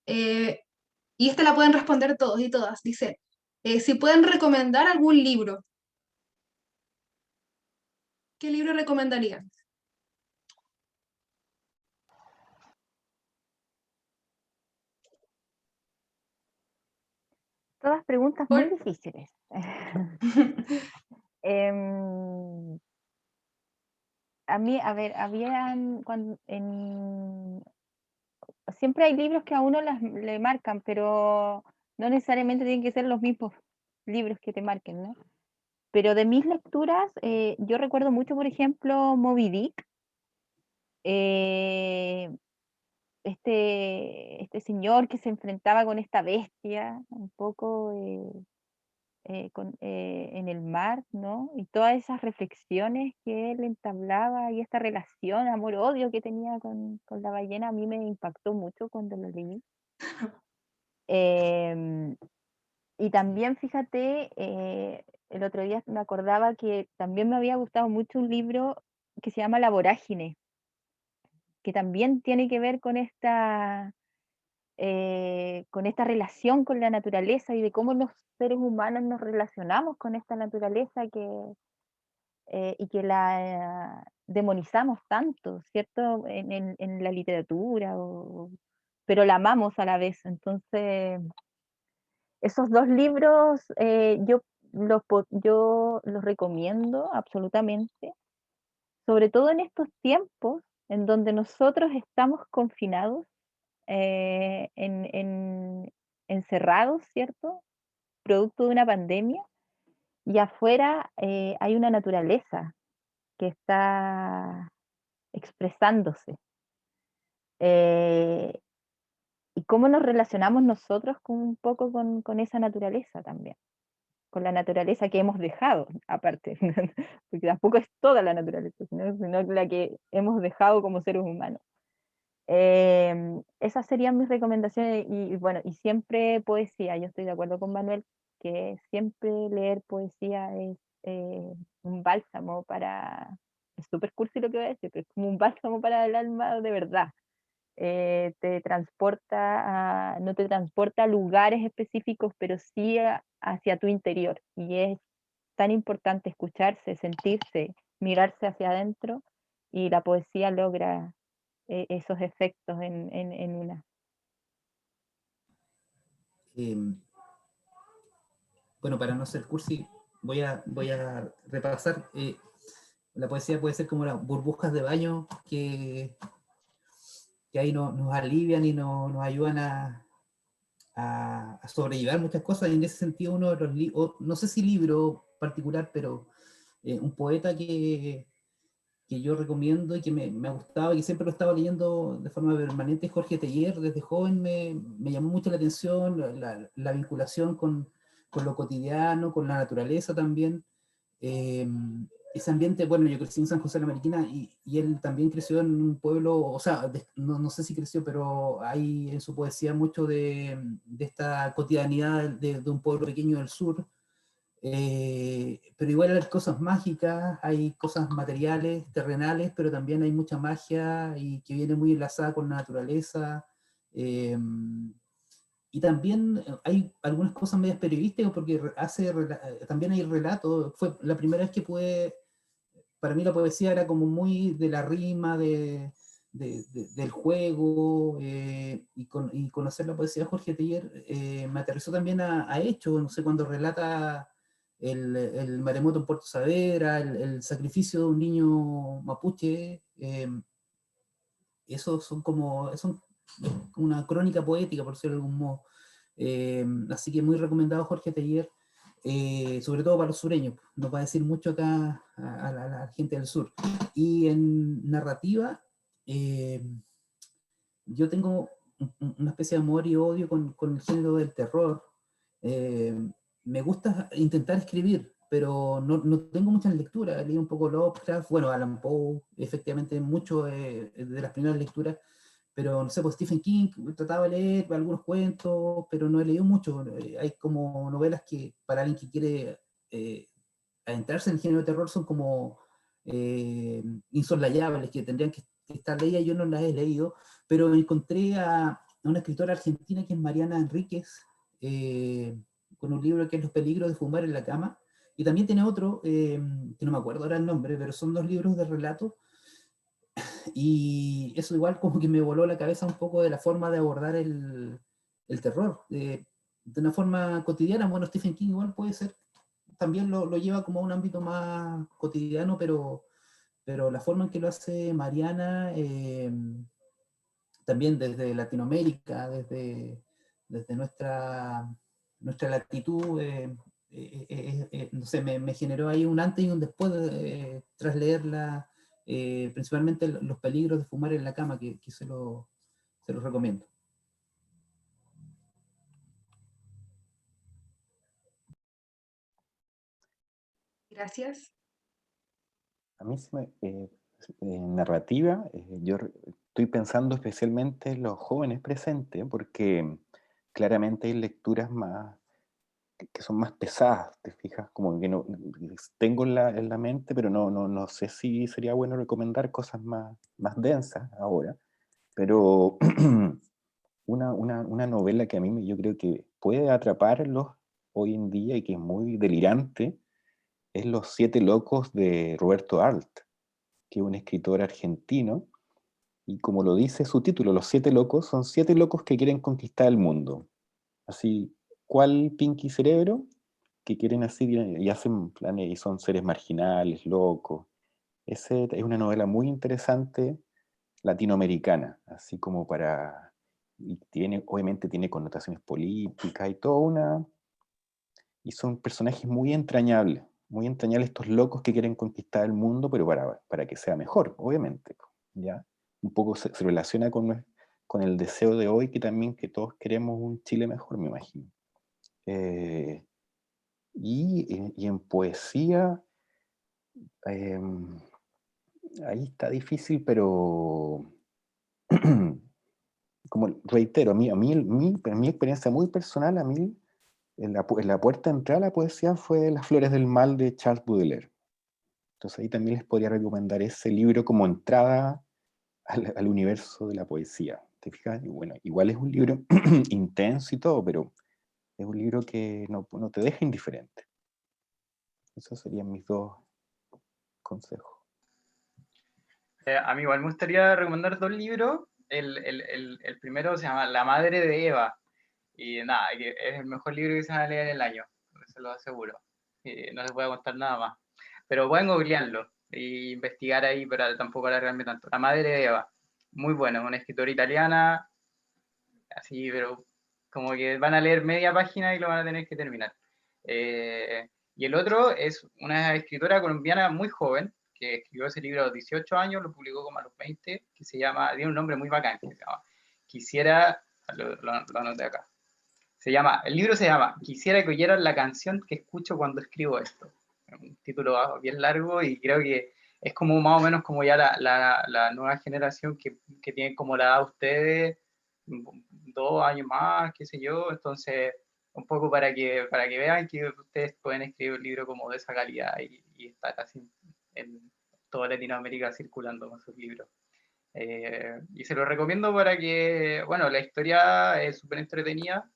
Y esta la pueden responder todos y todas. Dice, si pueden recomendar algún libro, ¿qué libro recomendarían? Todas preguntas Por- muy difíciles. Em, a mí, a ver, siempre hay libros que a uno le marcan, pero no necesariamente tienen que ser los mismos libros que te marquen, ¿no? Pero de mis lecturas, yo recuerdo mucho, por ejemplo, Moby Dick. eh, este señor que se enfrentaba con esta bestia, un poco en el mar, ¿no? Y todas esas reflexiones que él entablaba y esta relación, amor-odio que tenía con la ballena, a mí me impactó mucho cuando lo leí. Em, y también, fíjate, el otro día me acordaba que también me había gustado mucho un libro que se llama La Vorágine, que también tiene que ver con esta relación con la naturaleza y de cómo los seres humanos nos relacionamos con esta naturaleza y que la demonizamos tanto, ¿cierto? En la literatura, pero la amamos a la vez. Entonces, esos dos libros yo los recomiendo absolutamente, sobre todo en estos tiempos en donde nosotros estamos confinados, encerrados, ¿cierto? Producto de una pandemia, y afuera hay una naturaleza que está expresándose. Eh, y cómo nos relacionamos nosotros un poco con esa naturaleza también, con la naturaleza que hemos dejado, aparte, porque tampoco es toda la naturaleza, sino la que hemos dejado como seres humanos. Esas serían mis recomendaciones y bueno, y siempre poesía. Yo estoy de acuerdo con Manuel que siempre leer poesía es un bálsamo para, es súper cursi lo que voy a decir, pero es como un bálsamo para el alma de verdad. Te transporta no te transporta a lugares específicos, pero sí hacia tu interior. Y es tan importante escucharse, sentirse, mirarse hacia adentro, y la poesía logra esos efectos en una. Bueno, para no ser cursi, voy a repasar. La poesía puede ser como las burbujas de baño que ahí nos alivian y nos ayudan a sobrellevar muchas cosas. Y en ese sentido, uno de los libros, no sé si libro particular, pero un poeta que yo recomiendo y que me ha gustado y que siempre lo estaba leyendo de forma permanente, Jorge Teillier. Desde joven me llamó mucho la atención la vinculación con lo cotidiano, con la naturaleza también. Eh, Ese ambiente, bueno, yo crecí en San José de la Mariquina y él también creció en un pueblo, o sea, no sé si creció, pero hay en su poesía mucho de esta cotidianidad de un pueblo pequeño del sur. Pero igual hay cosas mágicas, hay cosas materiales, terrenales, pero también hay mucha magia y que viene muy enlazada con la naturaleza. eh, y también hay algunas cosas medias periodísticas porque también hay relatos. Fue la primera vez que para mí la poesía era como muy de la rima, del juego, y conocer la poesía de Jorge Teillier me aterrizó también a hechos, no sé, cuando relata el maremoto en Puerto Saavedra, el sacrificio de un niño mapuche. Eso son una crónica poética, por decirlo de algún modo. Así que muy recomendado Jorge Teillier, sobre todo para los sureños, nos va a decir mucho acá a la gente del sur. Y en narrativa, yo tengo una especie de amor y odio con el género del terror. Eh, Me gusta intentar escribir, pero no tengo muchas lecturas. Leí un poco Lovecraft, bueno, Alan Poe, efectivamente mucho de las primeras lecturas, pero no sé, pues Stephen King, trataba de leer algunos cuentos, pero no he leído mucho. Hay como novelas que para alguien que quiere adentrarse en el género de terror son como insoslayables, que tendrían que estar leídas. Yo no las he leído, pero encontré a una escritora argentina que es Mariana Enríquez, con un libro que es Los peligros de fumar en la cama, y también tiene otro, que no me acuerdo ahora el nombre, pero son dos libros de relatos, y eso igual como que me voló la cabeza un poco de la forma de abordar el terror, de una forma cotidiana. Bueno, Stephen King igual puede ser, también lo lleva como a un ámbito más cotidiano, pero la forma en que lo hace Mariana, también desde Latinoamérica, desde nuestra latitud, no sé, me generó ahí un antes y un después tras leerla, principalmente los peligros de fumar en la cama, que se los recomiendo. Gracias. A mí narrativa, yo estoy pensando especialmente en los jóvenes presentes, porque claramente hay lecturas más que son más pesadas, ¿te fijas? Como que no tengo en la mente, pero no sé si sería bueno recomendar cosas más densas ahora. Pero una novela que a mí yo creo que puede atraparlos hoy en día y que es muy delirante es Los Siete Locos de Roberto Arlt, que es un escritor argentino, y como lo dice su título, Los Siete Locos, son 7 locos que quieren conquistar el mundo. Así, ¿cuál Pinky Cerebro? Que quieren así y hacen planes y son seres marginales, locos. Ese es una novela muy interesante latinoamericana, así como y obviamente tiene connotaciones políticas y toda y son personajes muy entrañables estos locos que quieren conquistar el mundo, pero para que sea mejor, obviamente, ¿ya? Un poco se relaciona con el deseo de hoy, que también que todos queremos un Chile mejor, me imagino. Y en poesía, ahí está difícil, pero como reitero, mi experiencia muy personal, a mí, en la puerta de entrada a la poesía fue Las Flores del Mal de Charles Baudelaire. Entonces ahí también les podría recomendar ese libro como entrada al universo de la poesía. ¿Te fijas? Y bueno, igual es un libro intenso y todo, pero es un libro que no te deja indiferente. Esos serían mis 2 consejos. A mí igual me gustaría recomendar 2 libros. El primero se llama La Madre de Eva. Y nada, que es el mejor libro que se va a leer en el año, se lo aseguro. No les voy a contar nada más. Pero pueden googlearlo e investigar ahí, pero tampoco alargarme tanto. La Madre de Eva, muy buena, una escritora italiana, así, pero como que van a leer media página y lo van a tener que terminar. Y el otro es una escritora colombiana muy joven, que escribió ese libro a los 18 años, lo publicó como a los 20, que se llama, tiene un nombre muy bacán, que se llama Quisiera, lo anoté acá. El libro se llama Quisiera que oyeran la canción que escucho cuando escribo esto. Un título bien largo y creo que es como más o menos como ya la nueva generación que tiene como la edad de ustedes, 2 años más, qué sé yo, entonces un poco para que vean que ustedes pueden escribir un libro como de esa calidad y estar así en toda Latinoamérica circulando con sus libros. Y se lo recomiendo para que, bueno, la historia es súper entretenida,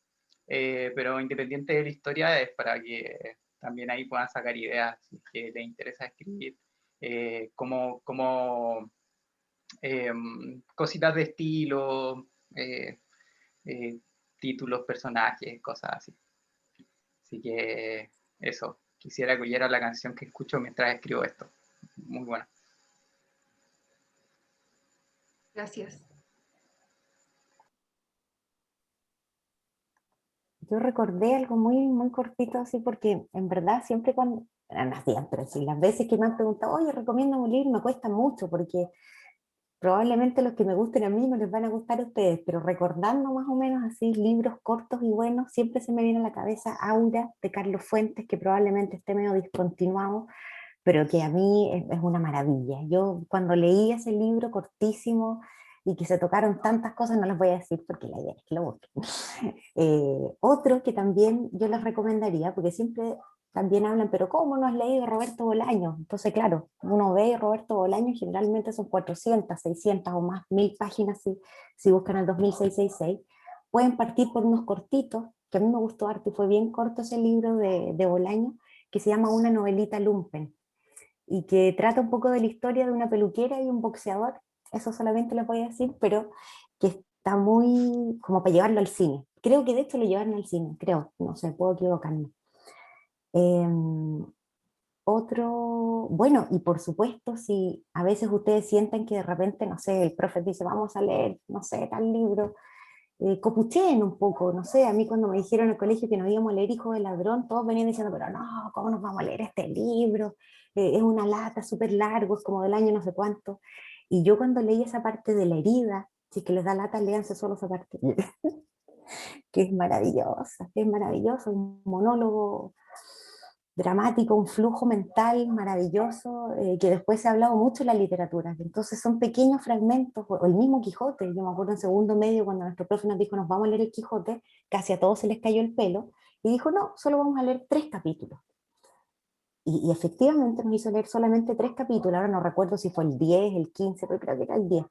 pero independiente de la historia es para que también ahí puedan sacar ideas si es que les interesa escribir, como cositas de estilo, eh, títulos, personajes, cosas así. Así que eso, quisiera que oyera la canción que escucho mientras escribo esto. Muy buena. Gracias. Yo recordé algo muy cortito así porque en verdad siempre cuando, no siempre, sí, las veces que me han preguntado, oye, recomiendo un libro, me cuesta mucho porque probablemente los que me gusten a mí no les van a gustar a ustedes, pero recordando más o menos así libros cortos y buenos, siempre se me viene a la cabeza Aura de Carlos Fuentes, que probablemente esté medio discontinuado, pero que a mí es una maravilla. Yo cuando leí ese libro cortísimo y que se tocaron tantas cosas, no las voy a decir porque la idea es que lo busquen. Otro que también yo les recomendaría, porque siempre también hablan, pero ¿cómo no has leído Roberto Bolaño? Entonces, claro, uno ve Roberto Bolaño, generalmente son 400, 600 o más, 1000 páginas si buscan el 2666. Pueden partir por unos cortitos, que a mí me gustó harto y fue bien corto ese libro de Bolaño, que se llama Una novelita lumpen, y que trata un poco de la historia de una peluquera y un boxeador, eso solamente lo voy a decir, pero que está muy como para llevarlo al cine. Creo que de hecho lo llevaron al cine, creo, no sé, puedo equivocarme. Otro, bueno, y por supuesto, si a veces ustedes sienten que de repente, no sé, el profe dice, vamos a leer, no sé, tal libro, copucheen un poco, no sé, a mí cuando me dijeron en el colegio que nos íbamos a leer Hijo del Ladrón, todos venían diciendo, pero no, ¿cómo nos vamos a leer este libro? Es una lata súper largo, es como del año no sé cuánto. Y yo cuando leí esa parte de la herida, si es que les da lata, léanse solo esa parte, que es maravillosa, un monólogo dramático, un flujo mental maravilloso, que después se ha hablado mucho en la literatura. Entonces son pequeños fragmentos, o el mismo Quijote, yo me acuerdo en segundo medio cuando nuestro profe nos dijo, nos vamos a leer el Quijote, casi a todos se les cayó el pelo, y dijo, no, solo vamos a leer 3 capítulos. Y efectivamente nos hizo leer solamente 3 capítulos, ahora no recuerdo si fue el 10, el 15, pero creo que era el 10.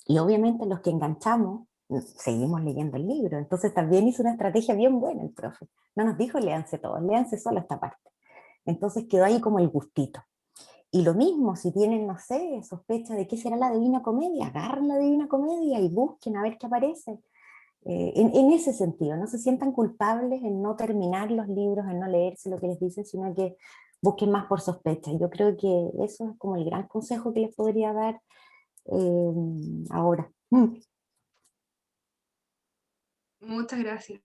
Y obviamente los que enganchamos, seguimos leyendo el libro. Entonces también hizo una estrategia bien buena el profe. No nos dijo léanse todos, léanse solo esta parte. Entonces quedó ahí como el gustito. Y lo mismo, si tienen, no sé, sospecha de qué será la Divina Comedia, agarren la Divina Comedia y busquen a ver qué aparece. En ese sentido, no se sientan culpables en no terminar los libros, en no leerse lo que les dicen, sino que busquen más por sospecha. Yo creo que eso es como el gran consejo que les podría dar ahora. Muchas gracias.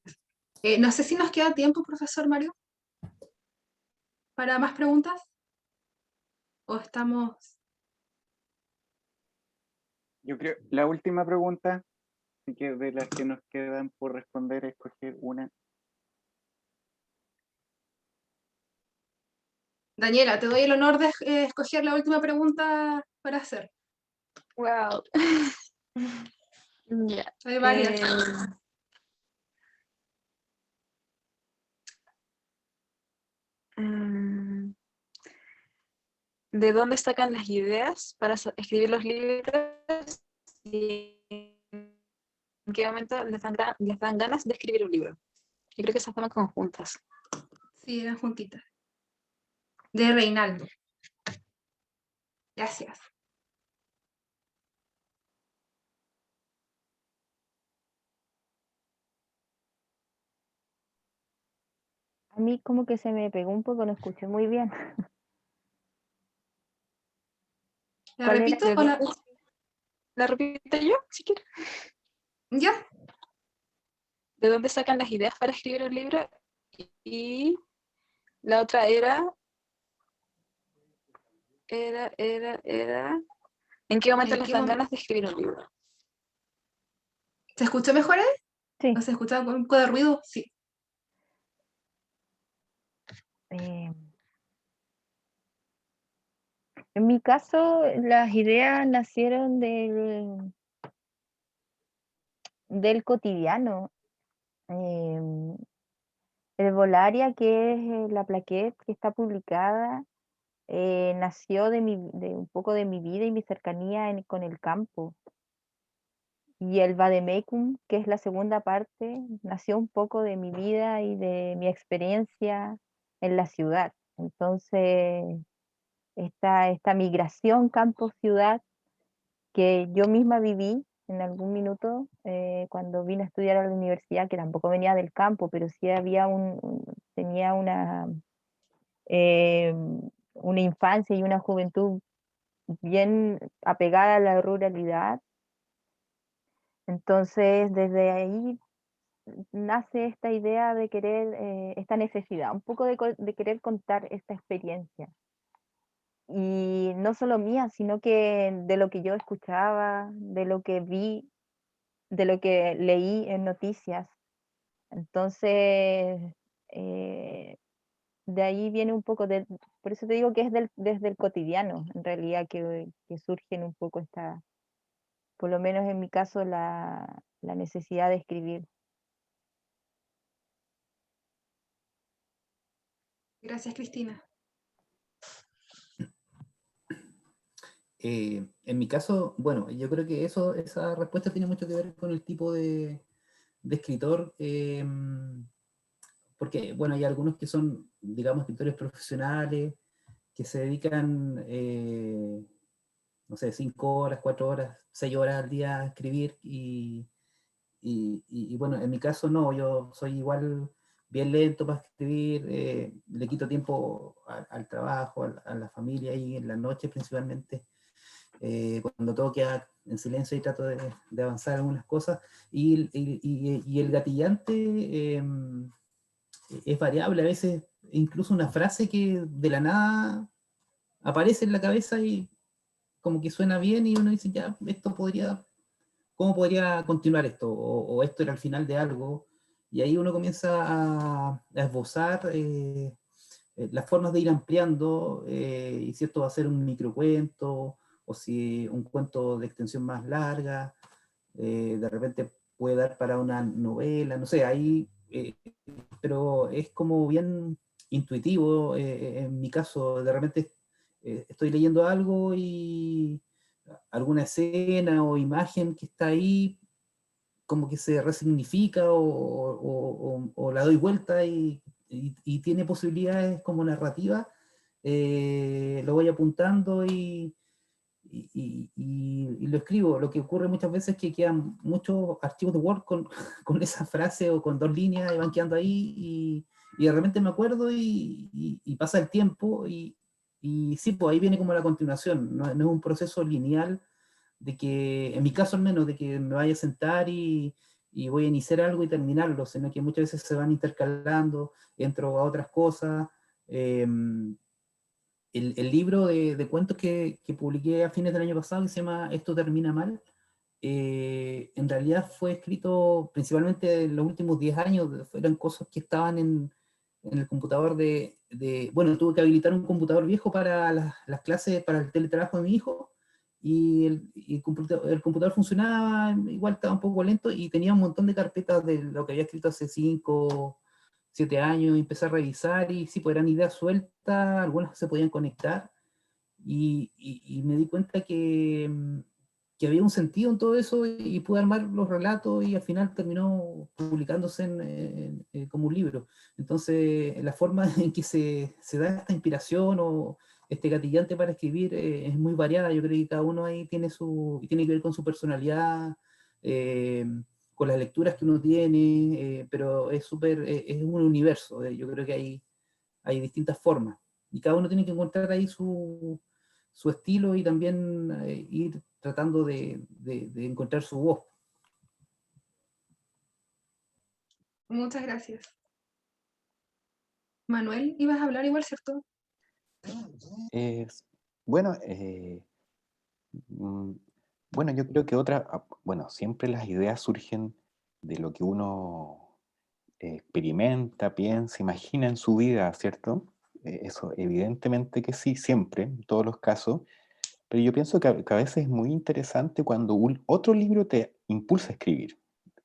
No sé si nos queda tiempo, profesor Mario, para más preguntas. ¿O estamos...? Yo creo, la última pregunta, que de las que nos quedan por responder, escoger una. Daniela, te doy el honor de escoger la última pregunta para hacer. Wow. Ya. Hay varias. Mm, ¿De dónde sacan las ideas para escribir los libros? ¿Y en qué momento les dan ganas de escribir un libro? Yo creo que esas van conjuntas. Sí, eran juntitas. De Reinaldo. Gracias. A mí como que se me pegó un poco, no escuché muy bien. ¿La ¿Cuál era? repito ¿De o la...? dónde- ¿La repito yo, si quieres? ¿Ya? ¿De dónde sacan las ideas para escribir un libro? Y la otra era... ¿En qué momento ¿En les qué dan momento? ganas de escribir un libro? ¿Se escuchó mejor ahí? Sí. ¿O se escuchaba con un poco de ruido? Sí. En mi caso, las ideas nacieron del cotidiano. El Volaria, que es la plaquette que está publicada, nació de un poco de mi vida y mi cercanía con el campo. Y el Vademecum, que es la segunda parte, nació un poco de mi vida y de mi experiencia en la ciudad. Entonces, esta migración campo-ciudad que yo misma viví en algún minuto cuando vine a estudiar a la universidad, que tampoco venía del campo, pero sí tenía eh, una infancia y una juventud bien apegada a la ruralidad. Entonces, desde ahí nace esta idea de querer, esta necesidad, un poco de querer contar esta experiencia. Y no solo mía, sino que de lo que yo escuchaba, de lo que vi, de lo que leí en noticias. Entonces, de ahí viene un poco, por eso te digo que es desde el cotidiano, en realidad, que surgen un poco por lo menos en mi caso, la necesidad de escribir. Gracias, Cristina. En mi caso, bueno, yo creo que esa respuesta tiene mucho que ver con el tipo de escritor, porque, bueno, hay algunos que son, digamos, escritores profesionales, que se dedican, no sé, 5 horas, 4 horas, 6 horas al día a escribir, y bueno, en mi caso no, yo soy igual bien lento para escribir, le quito tiempo trabajo, a la familia y en la noche principalmente. Cuando tengo que en silencio y trato de avanzar algunas cosas. Y el gatillante es variable, a veces incluso una frase que de la nada aparece en la cabeza y como que suena bien y uno dice, ya, esto podría, ¿cómo podría continuar esto? O esto era el final de algo. Y ahí uno comienza a esbozar las formas de ir ampliando, y si esto va a ser un microcuento, o si un cuento de extensión más larga, de repente puede dar para una novela, no sé, ahí, pero es como bien intuitivo, en mi caso, de repente estoy leyendo algo y alguna escena o imagen que está ahí, como que se resignifica o la doy vuelta y tiene posibilidades como narrativa, lo voy apuntando y lo escribo. Lo que ocurre muchas veces es que quedan muchos archivos de Word con esa frase o con 2 líneas y van quedando ahí y de repente me acuerdo y pasa el tiempo y sí, pues ahí viene como la continuación, no es un proceso lineal de que, en mi caso al menos, de que me vaya a sentar y voy a iniciar algo y terminarlo, sino que muchas veces se van intercalando, entro a otras cosas. El libro de cuentos que publiqué a fines del año pasado, que se llama Esto termina mal, en realidad fue escrito principalmente en los últimos 10 años, eran cosas que estaban en el computador bueno, tuve que habilitar un computador viejo para las clases, para el teletrabajo de mi hijo, y el computador funcionaba, igual estaba un poco lento, y tenía un montón de carpetas de lo que había escrito hace 5, 7 años, y empecé a revisar, y sí, pues eran ideas sueltas, algunas se podían conectar, y me di cuenta que había un sentido en todo eso, y pude armar los relatos, y al final terminó publicándose como un libro. Entonces, la forma en que se da esta inspiración o este gatillante para escribir es muy variada. Yo creo que cada uno ahí tiene que ver con su personalidad, eh, con las lecturas que uno tiene, pero es es un universo. Yo creo que hay distintas formas, y cada uno tiene que encontrar ahí su estilo y también ir tratando de encontrar su voz. Muchas gracias. Manuel, ibas a hablar igual, ¿cierto? Bueno, bueno, yo creo que bueno, siempre las ideas surgen de lo que uno experimenta, piensa, imagina en su vida, ¿cierto? Eso evidentemente que sí, siempre, en todos los casos, pero yo pienso que a veces es muy interesante cuando otro libro te impulsa a escribir,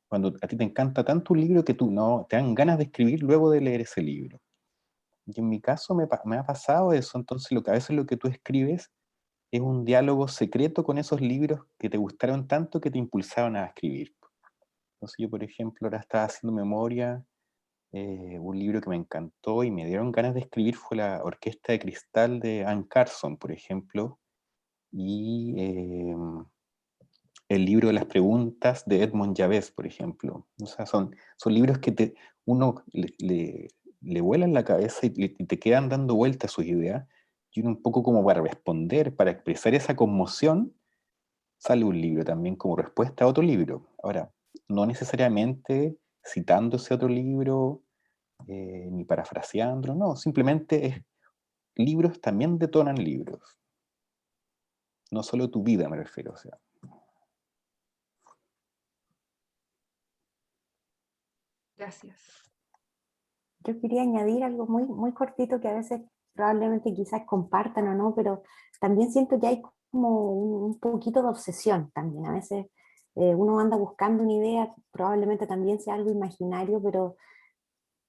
cuando a ti te encanta tanto un libro que tú no te dan ganas de escribir luego de leer ese libro. Y en mi caso me ha pasado eso, entonces a veces lo que tú escribes es un diálogo secreto con esos libros que te gustaron tanto que te impulsaron a escribir. Entonces yo, por ejemplo, ahora estaba haciendo memoria, un libro que me encantó y me dieron ganas de escribir fue La Orquesta de Cristal de Anne Carson, por ejemplo, y el libro de las preguntas de Edmond Javés, por ejemplo. O sea, son libros que uno le vuelan la cabeza y te quedan dando vueltas sus ideas, y uno un poco como para responder, para expresar esa conmoción, sale un libro también como respuesta a otro libro. Ahora, no necesariamente citando ese otro libro, ni parafraseándolo, no, simplemente libros también detonan libros. No solo tu vida, me refiero, o sea. Gracias. Yo quería añadir algo muy, muy cortito que a veces probablemente quizás compartan o no, pero también siento que hay como un poquito de obsesión también. A veces uno anda buscando una idea, probablemente también sea algo imaginario, pero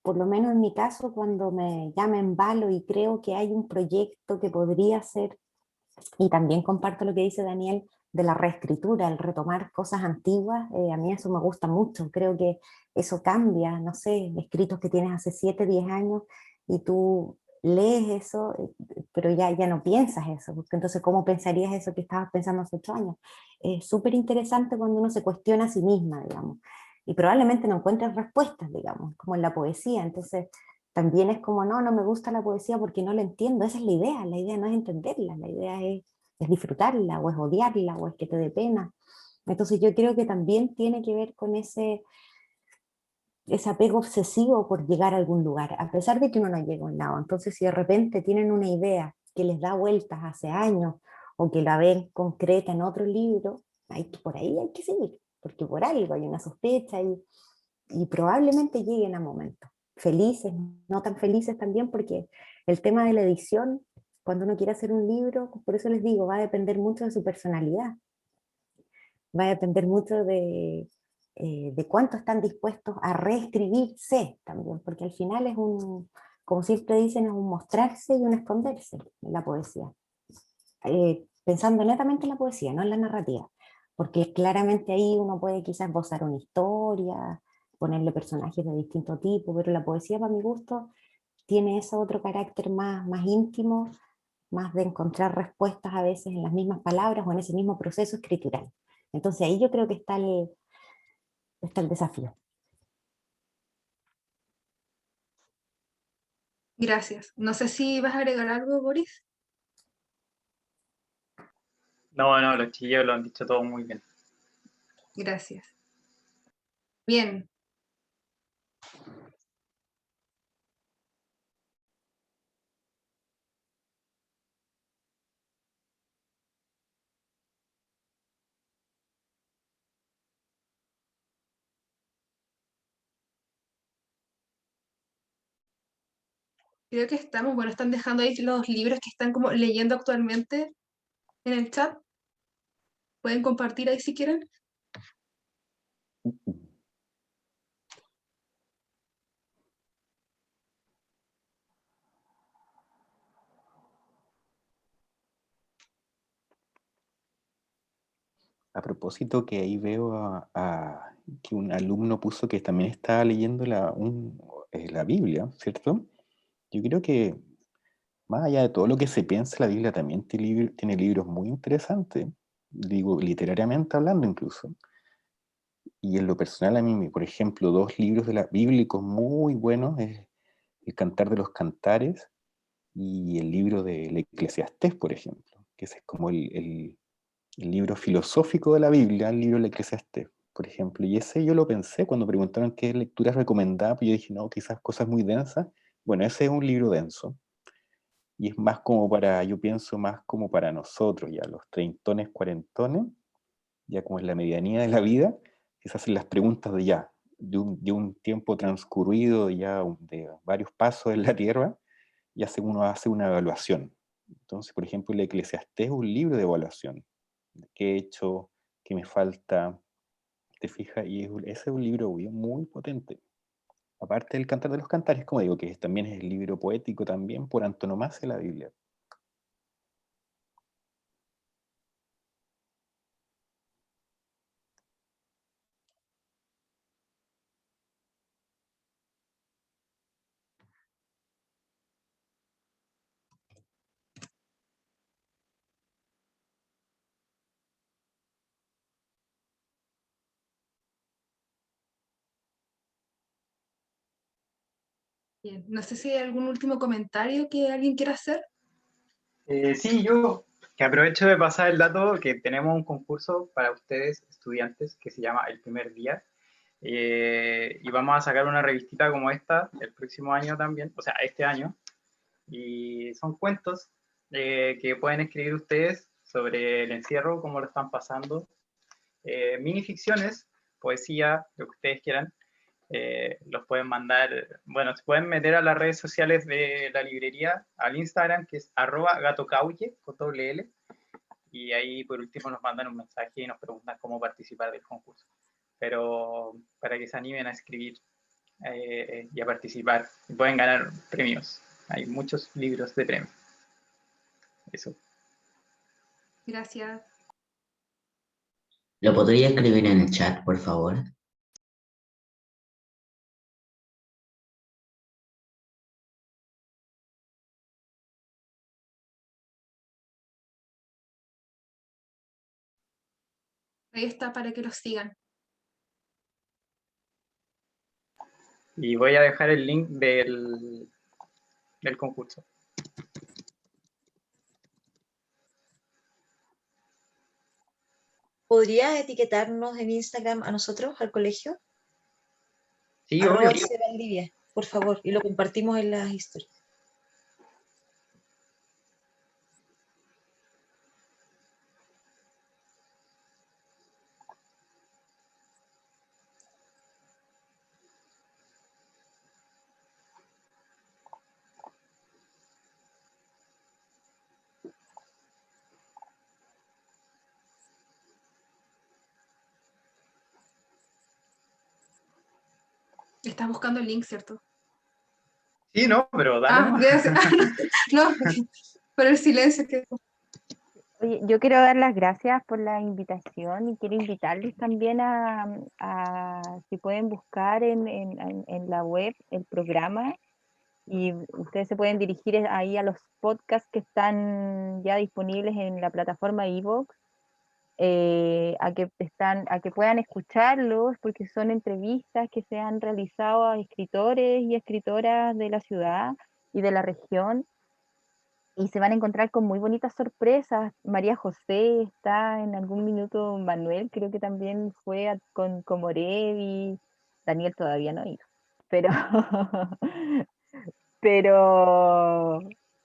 por lo menos en mi caso, cuando ya me embalo y creo que hay un proyecto que podría ser, y también comparto lo que dice Daniel de la reescritura, el retomar cosas antiguas, a mí eso me gusta mucho, creo que eso cambia, no sé, escritos que tienes hace 7, 10 años y tú lees eso, pero ya no piensas eso, porque entonces ¿cómo pensarías eso que estabas pensando hace 8 años? Es súper interesante cuando uno se cuestiona a sí misma, digamos, y probablemente no encuentres respuestas, digamos, como en la poesía, entonces también es como, no me gusta la poesía porque no la entiendo, esa es la idea no es entenderla, la idea es es disfrutarla, o es odiarla, o es que te dé pena. Entonces yo creo que también tiene que ver con ese apego obsesivo por llegar a algún lugar, a pesar de que uno no llega a un lado. Entonces, si de repente tienen una idea que les da vueltas hace años, o que la ven concreta en otro libro, por ahí hay que seguir, porque por algo hay una sospecha y probablemente lleguen a momentos felices, no tan felices también, porque el tema de la edición, cuando uno quiere hacer un libro, por eso les digo, va a depender mucho de su personalidad, va a depender mucho de cuánto están dispuestos a reescribirse también, porque al final es como siempre dicen, es un mostrarse y un esconderse en la poesía. Pensando netamente en la poesía, no en la narrativa, porque claramente ahí uno puede quizás esbozar una historia, ponerle personajes de distinto tipo, pero la poesía, para mi gusto, tiene ese otro carácter más íntimo, más de encontrar respuestas a veces en las mismas palabras o en ese mismo proceso escritural. Entonces ahí yo creo que está el desafío. Gracias. No sé si vas a agregar algo, Boris. No, los chiquillos lo han dicho todo muy bien. Gracias. Bien. Creo que estamos, bueno, están dejando ahí los libros que están como leyendo actualmente en el chat. Pueden compartir ahí si quieren. A propósito, que ahí veo que un alumno puso que también estaba leyendo la Biblia, ¿cierto? Yo creo que más allá de todo lo que se piensa, la Biblia también tiene libros muy interesantes, digo, literariamente hablando incluso. Y en lo personal a mí, por ejemplo, dos libros bíblicos muy buenos es El Cantar de los Cantares y el libro del Eclesiastés, por ejemplo, que ese es como el libro filosófico de la Biblia, el libro del Eclesiastés, por ejemplo. Y ese yo lo pensé cuando preguntaron qué lecturas recomendaba, pues yo dije, no, quizás cosas muy densas. Bueno, ese es un libro denso. Y es más como yo pienso más como para nosotros, ya los treintones, cuarentones, ya como es la medianía de la vida, que se hacen las preguntas de un tiempo transcurrido, de varios pasos en la tierra, y uno hace una evaluación. Entonces, por ejemplo, el Eclesiastés es un libro de evaluación. ¿Qué he hecho? ¿Qué me falta? ¿Te fijas? Y ese es un libro muy potente. Aparte del Cantar de los Cantares, como digo, que también es el libro poético también por antonomasia de la Biblia. Bien. No sé si hay algún último comentario que alguien quiera hacer. Sí, yo que aprovecho de pasar el dato que tenemos un concurso para ustedes, estudiantes, que se llama El Primer Día. Y vamos a sacar una revistita como esta el próximo año también, o sea, este año. Y son cuentos que pueden escribir ustedes sobre el encierro, cómo lo están pasando. Minificciones, poesía, lo que ustedes quieran. Los pueden mandar, bueno, se pueden meter a las redes sociales de la librería, al Instagram, que es @gatocauye, con doble L, y ahí por último nos mandan un mensaje y nos preguntan cómo participar del concurso. Pero para que se animen a escribir y a participar, y pueden ganar premios. Hay muchos libros de premios. Eso. Gracias. ¿Lo podría escribir en el chat, por favor? Ahí está para que los sigan. Y voy a dejar el link del concurso. ¿podrías etiquetarnos en Instagram a nosotros, al colegio? Sí, obvio. @Valdivia, por favor, y lo compartimos en las historias. Estás buscando el link, ¿cierto? Sí, no, pero dale Ah, nomás. ya sé. No, por el silencio que... Oye, yo quiero dar las gracias por la invitación y quiero invitarles también si pueden buscar en la web el programa y ustedes se pueden dirigir ahí a los podcasts que están ya disponibles en la plataforma iVoox, a que puedan escucharlos porque son entrevistas que se han realizado a escritores y escritoras de la ciudad y de la región y se van a encontrar con muy bonitas sorpresas. María José está en algún minuto, Manuel creo que también fue con Comorevi, Daniel todavía no ha ido, pero, pero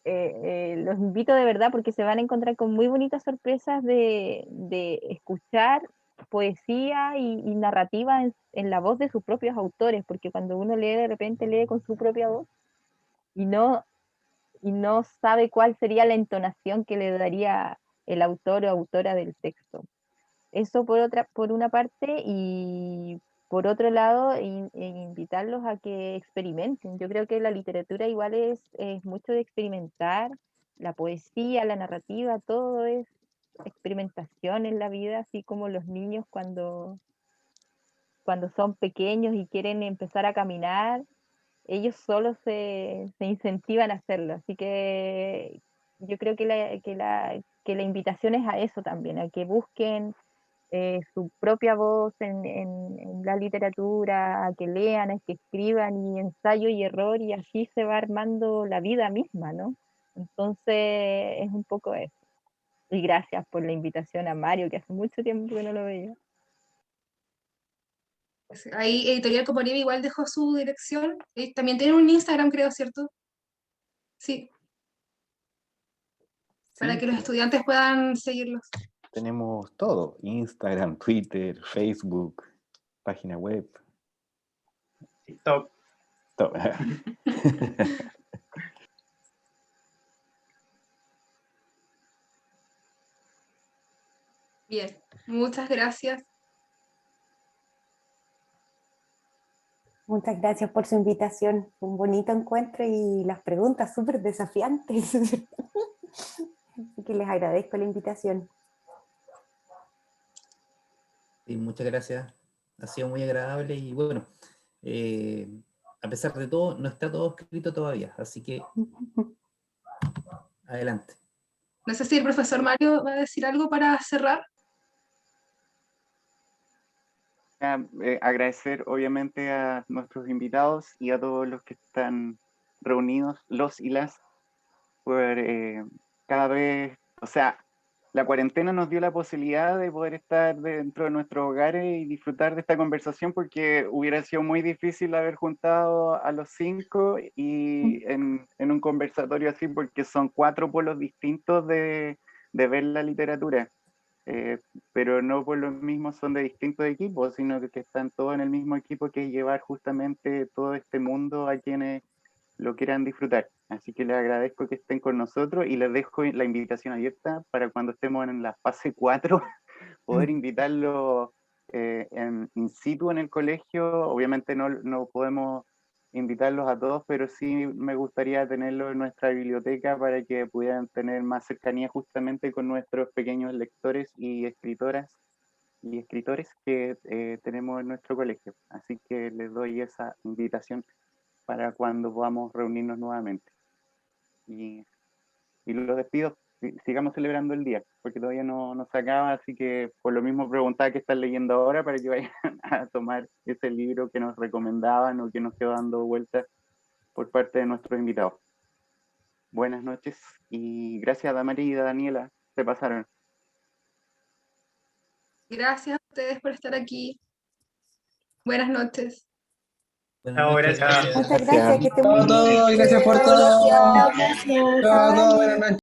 los invito de verdad porque se van a encontrar con muy bonitas sorpresas de escuchar poesía y narrativa en la voz de sus propios autores, porque cuando uno lee de repente lee con su propia voz y no sabe cuál sería la entonación que le daría el autor o autora del texto. Eso por una parte, y por otro lado, invitarlos a que experimenten. Yo creo que la literatura igual es mucho de experimentar, la poesía, la narrativa, todo es experimentación en la vida, así como los niños cuando son pequeños y quieren empezar a caminar, ellos solos se incentivan a hacerlo. Así que yo creo que la invitación es a eso también, a que busquen su propia voz en la literatura, a que lean, a que escriban y ensayo y error y así se va armando la vida misma, ¿no? Entonces es un poco eso. Y gracias por la invitación a Mario, que hace mucho tiempo que no lo veía. Ahí Editorial Comorevi igual dejó su dirección. También tienen un Instagram, creo, ¿cierto? Sí, para Sí, que los estudiantes puedan seguirlos. tenemos todo, Instagram, Twitter, Facebook, página web, TikTok. todo. Bien, muchas gracias. Muchas gracias por su invitación. Un bonito encuentro y las preguntas súper desafiantes. Así que les agradezco la invitación. Sí, muchas gracias. Ha sido muy agradable y bueno, a pesar de todo, no está todo escrito todavía, así que adelante. No sé si el profesor Mario va a decir algo para cerrar. Agradecer obviamente a nuestros invitados y a todos los que están reunidos, los y las, por cada vez, o sea, la cuarentena nos dio la posibilidad de poder estar dentro de nuestros hogares y disfrutar de esta conversación porque hubiera sido muy difícil haber juntado a los 5 y en un conversatorio así porque son 4 polos distintos de ver la literatura. Pero no por lo mismo son de distintos equipos, sino que están todos en el mismo equipo, que es llevar justamente todo este mundo a quienes lo quieran disfrutar. Así que les agradezco que estén con nosotros y les dejo la invitación abierta para cuando estemos en la fase 4, poder invitarlos in situ en el colegio. Obviamente no podemos invitarlos a todos, pero sí me gustaría tenerlos en nuestra biblioteca para que pudieran tener más cercanía justamente con nuestros pequeños lectores y escritoras y escritores que tenemos en nuestro colegio. Así que les doy esa invitación para cuando podamos reunirnos nuevamente. Y los despido, sigamos celebrando el día, porque todavía no se acaba, así que por lo mismo preguntaba qué están leyendo ahora para que vayan a tomar ese libro que nos recomendaban o que nos quedó dando vueltas por parte de nuestros invitados. Buenas noches y gracias a Damaris y a Daniela, se pasaron. Gracias a ustedes por estar aquí. Buenas noches. Buenas Chao, noches. gracias. Muchas gracias, que estén muy Chao a bien. todos, gracias por todo. Gracias. Gracias. Chao a todos, buenas noches.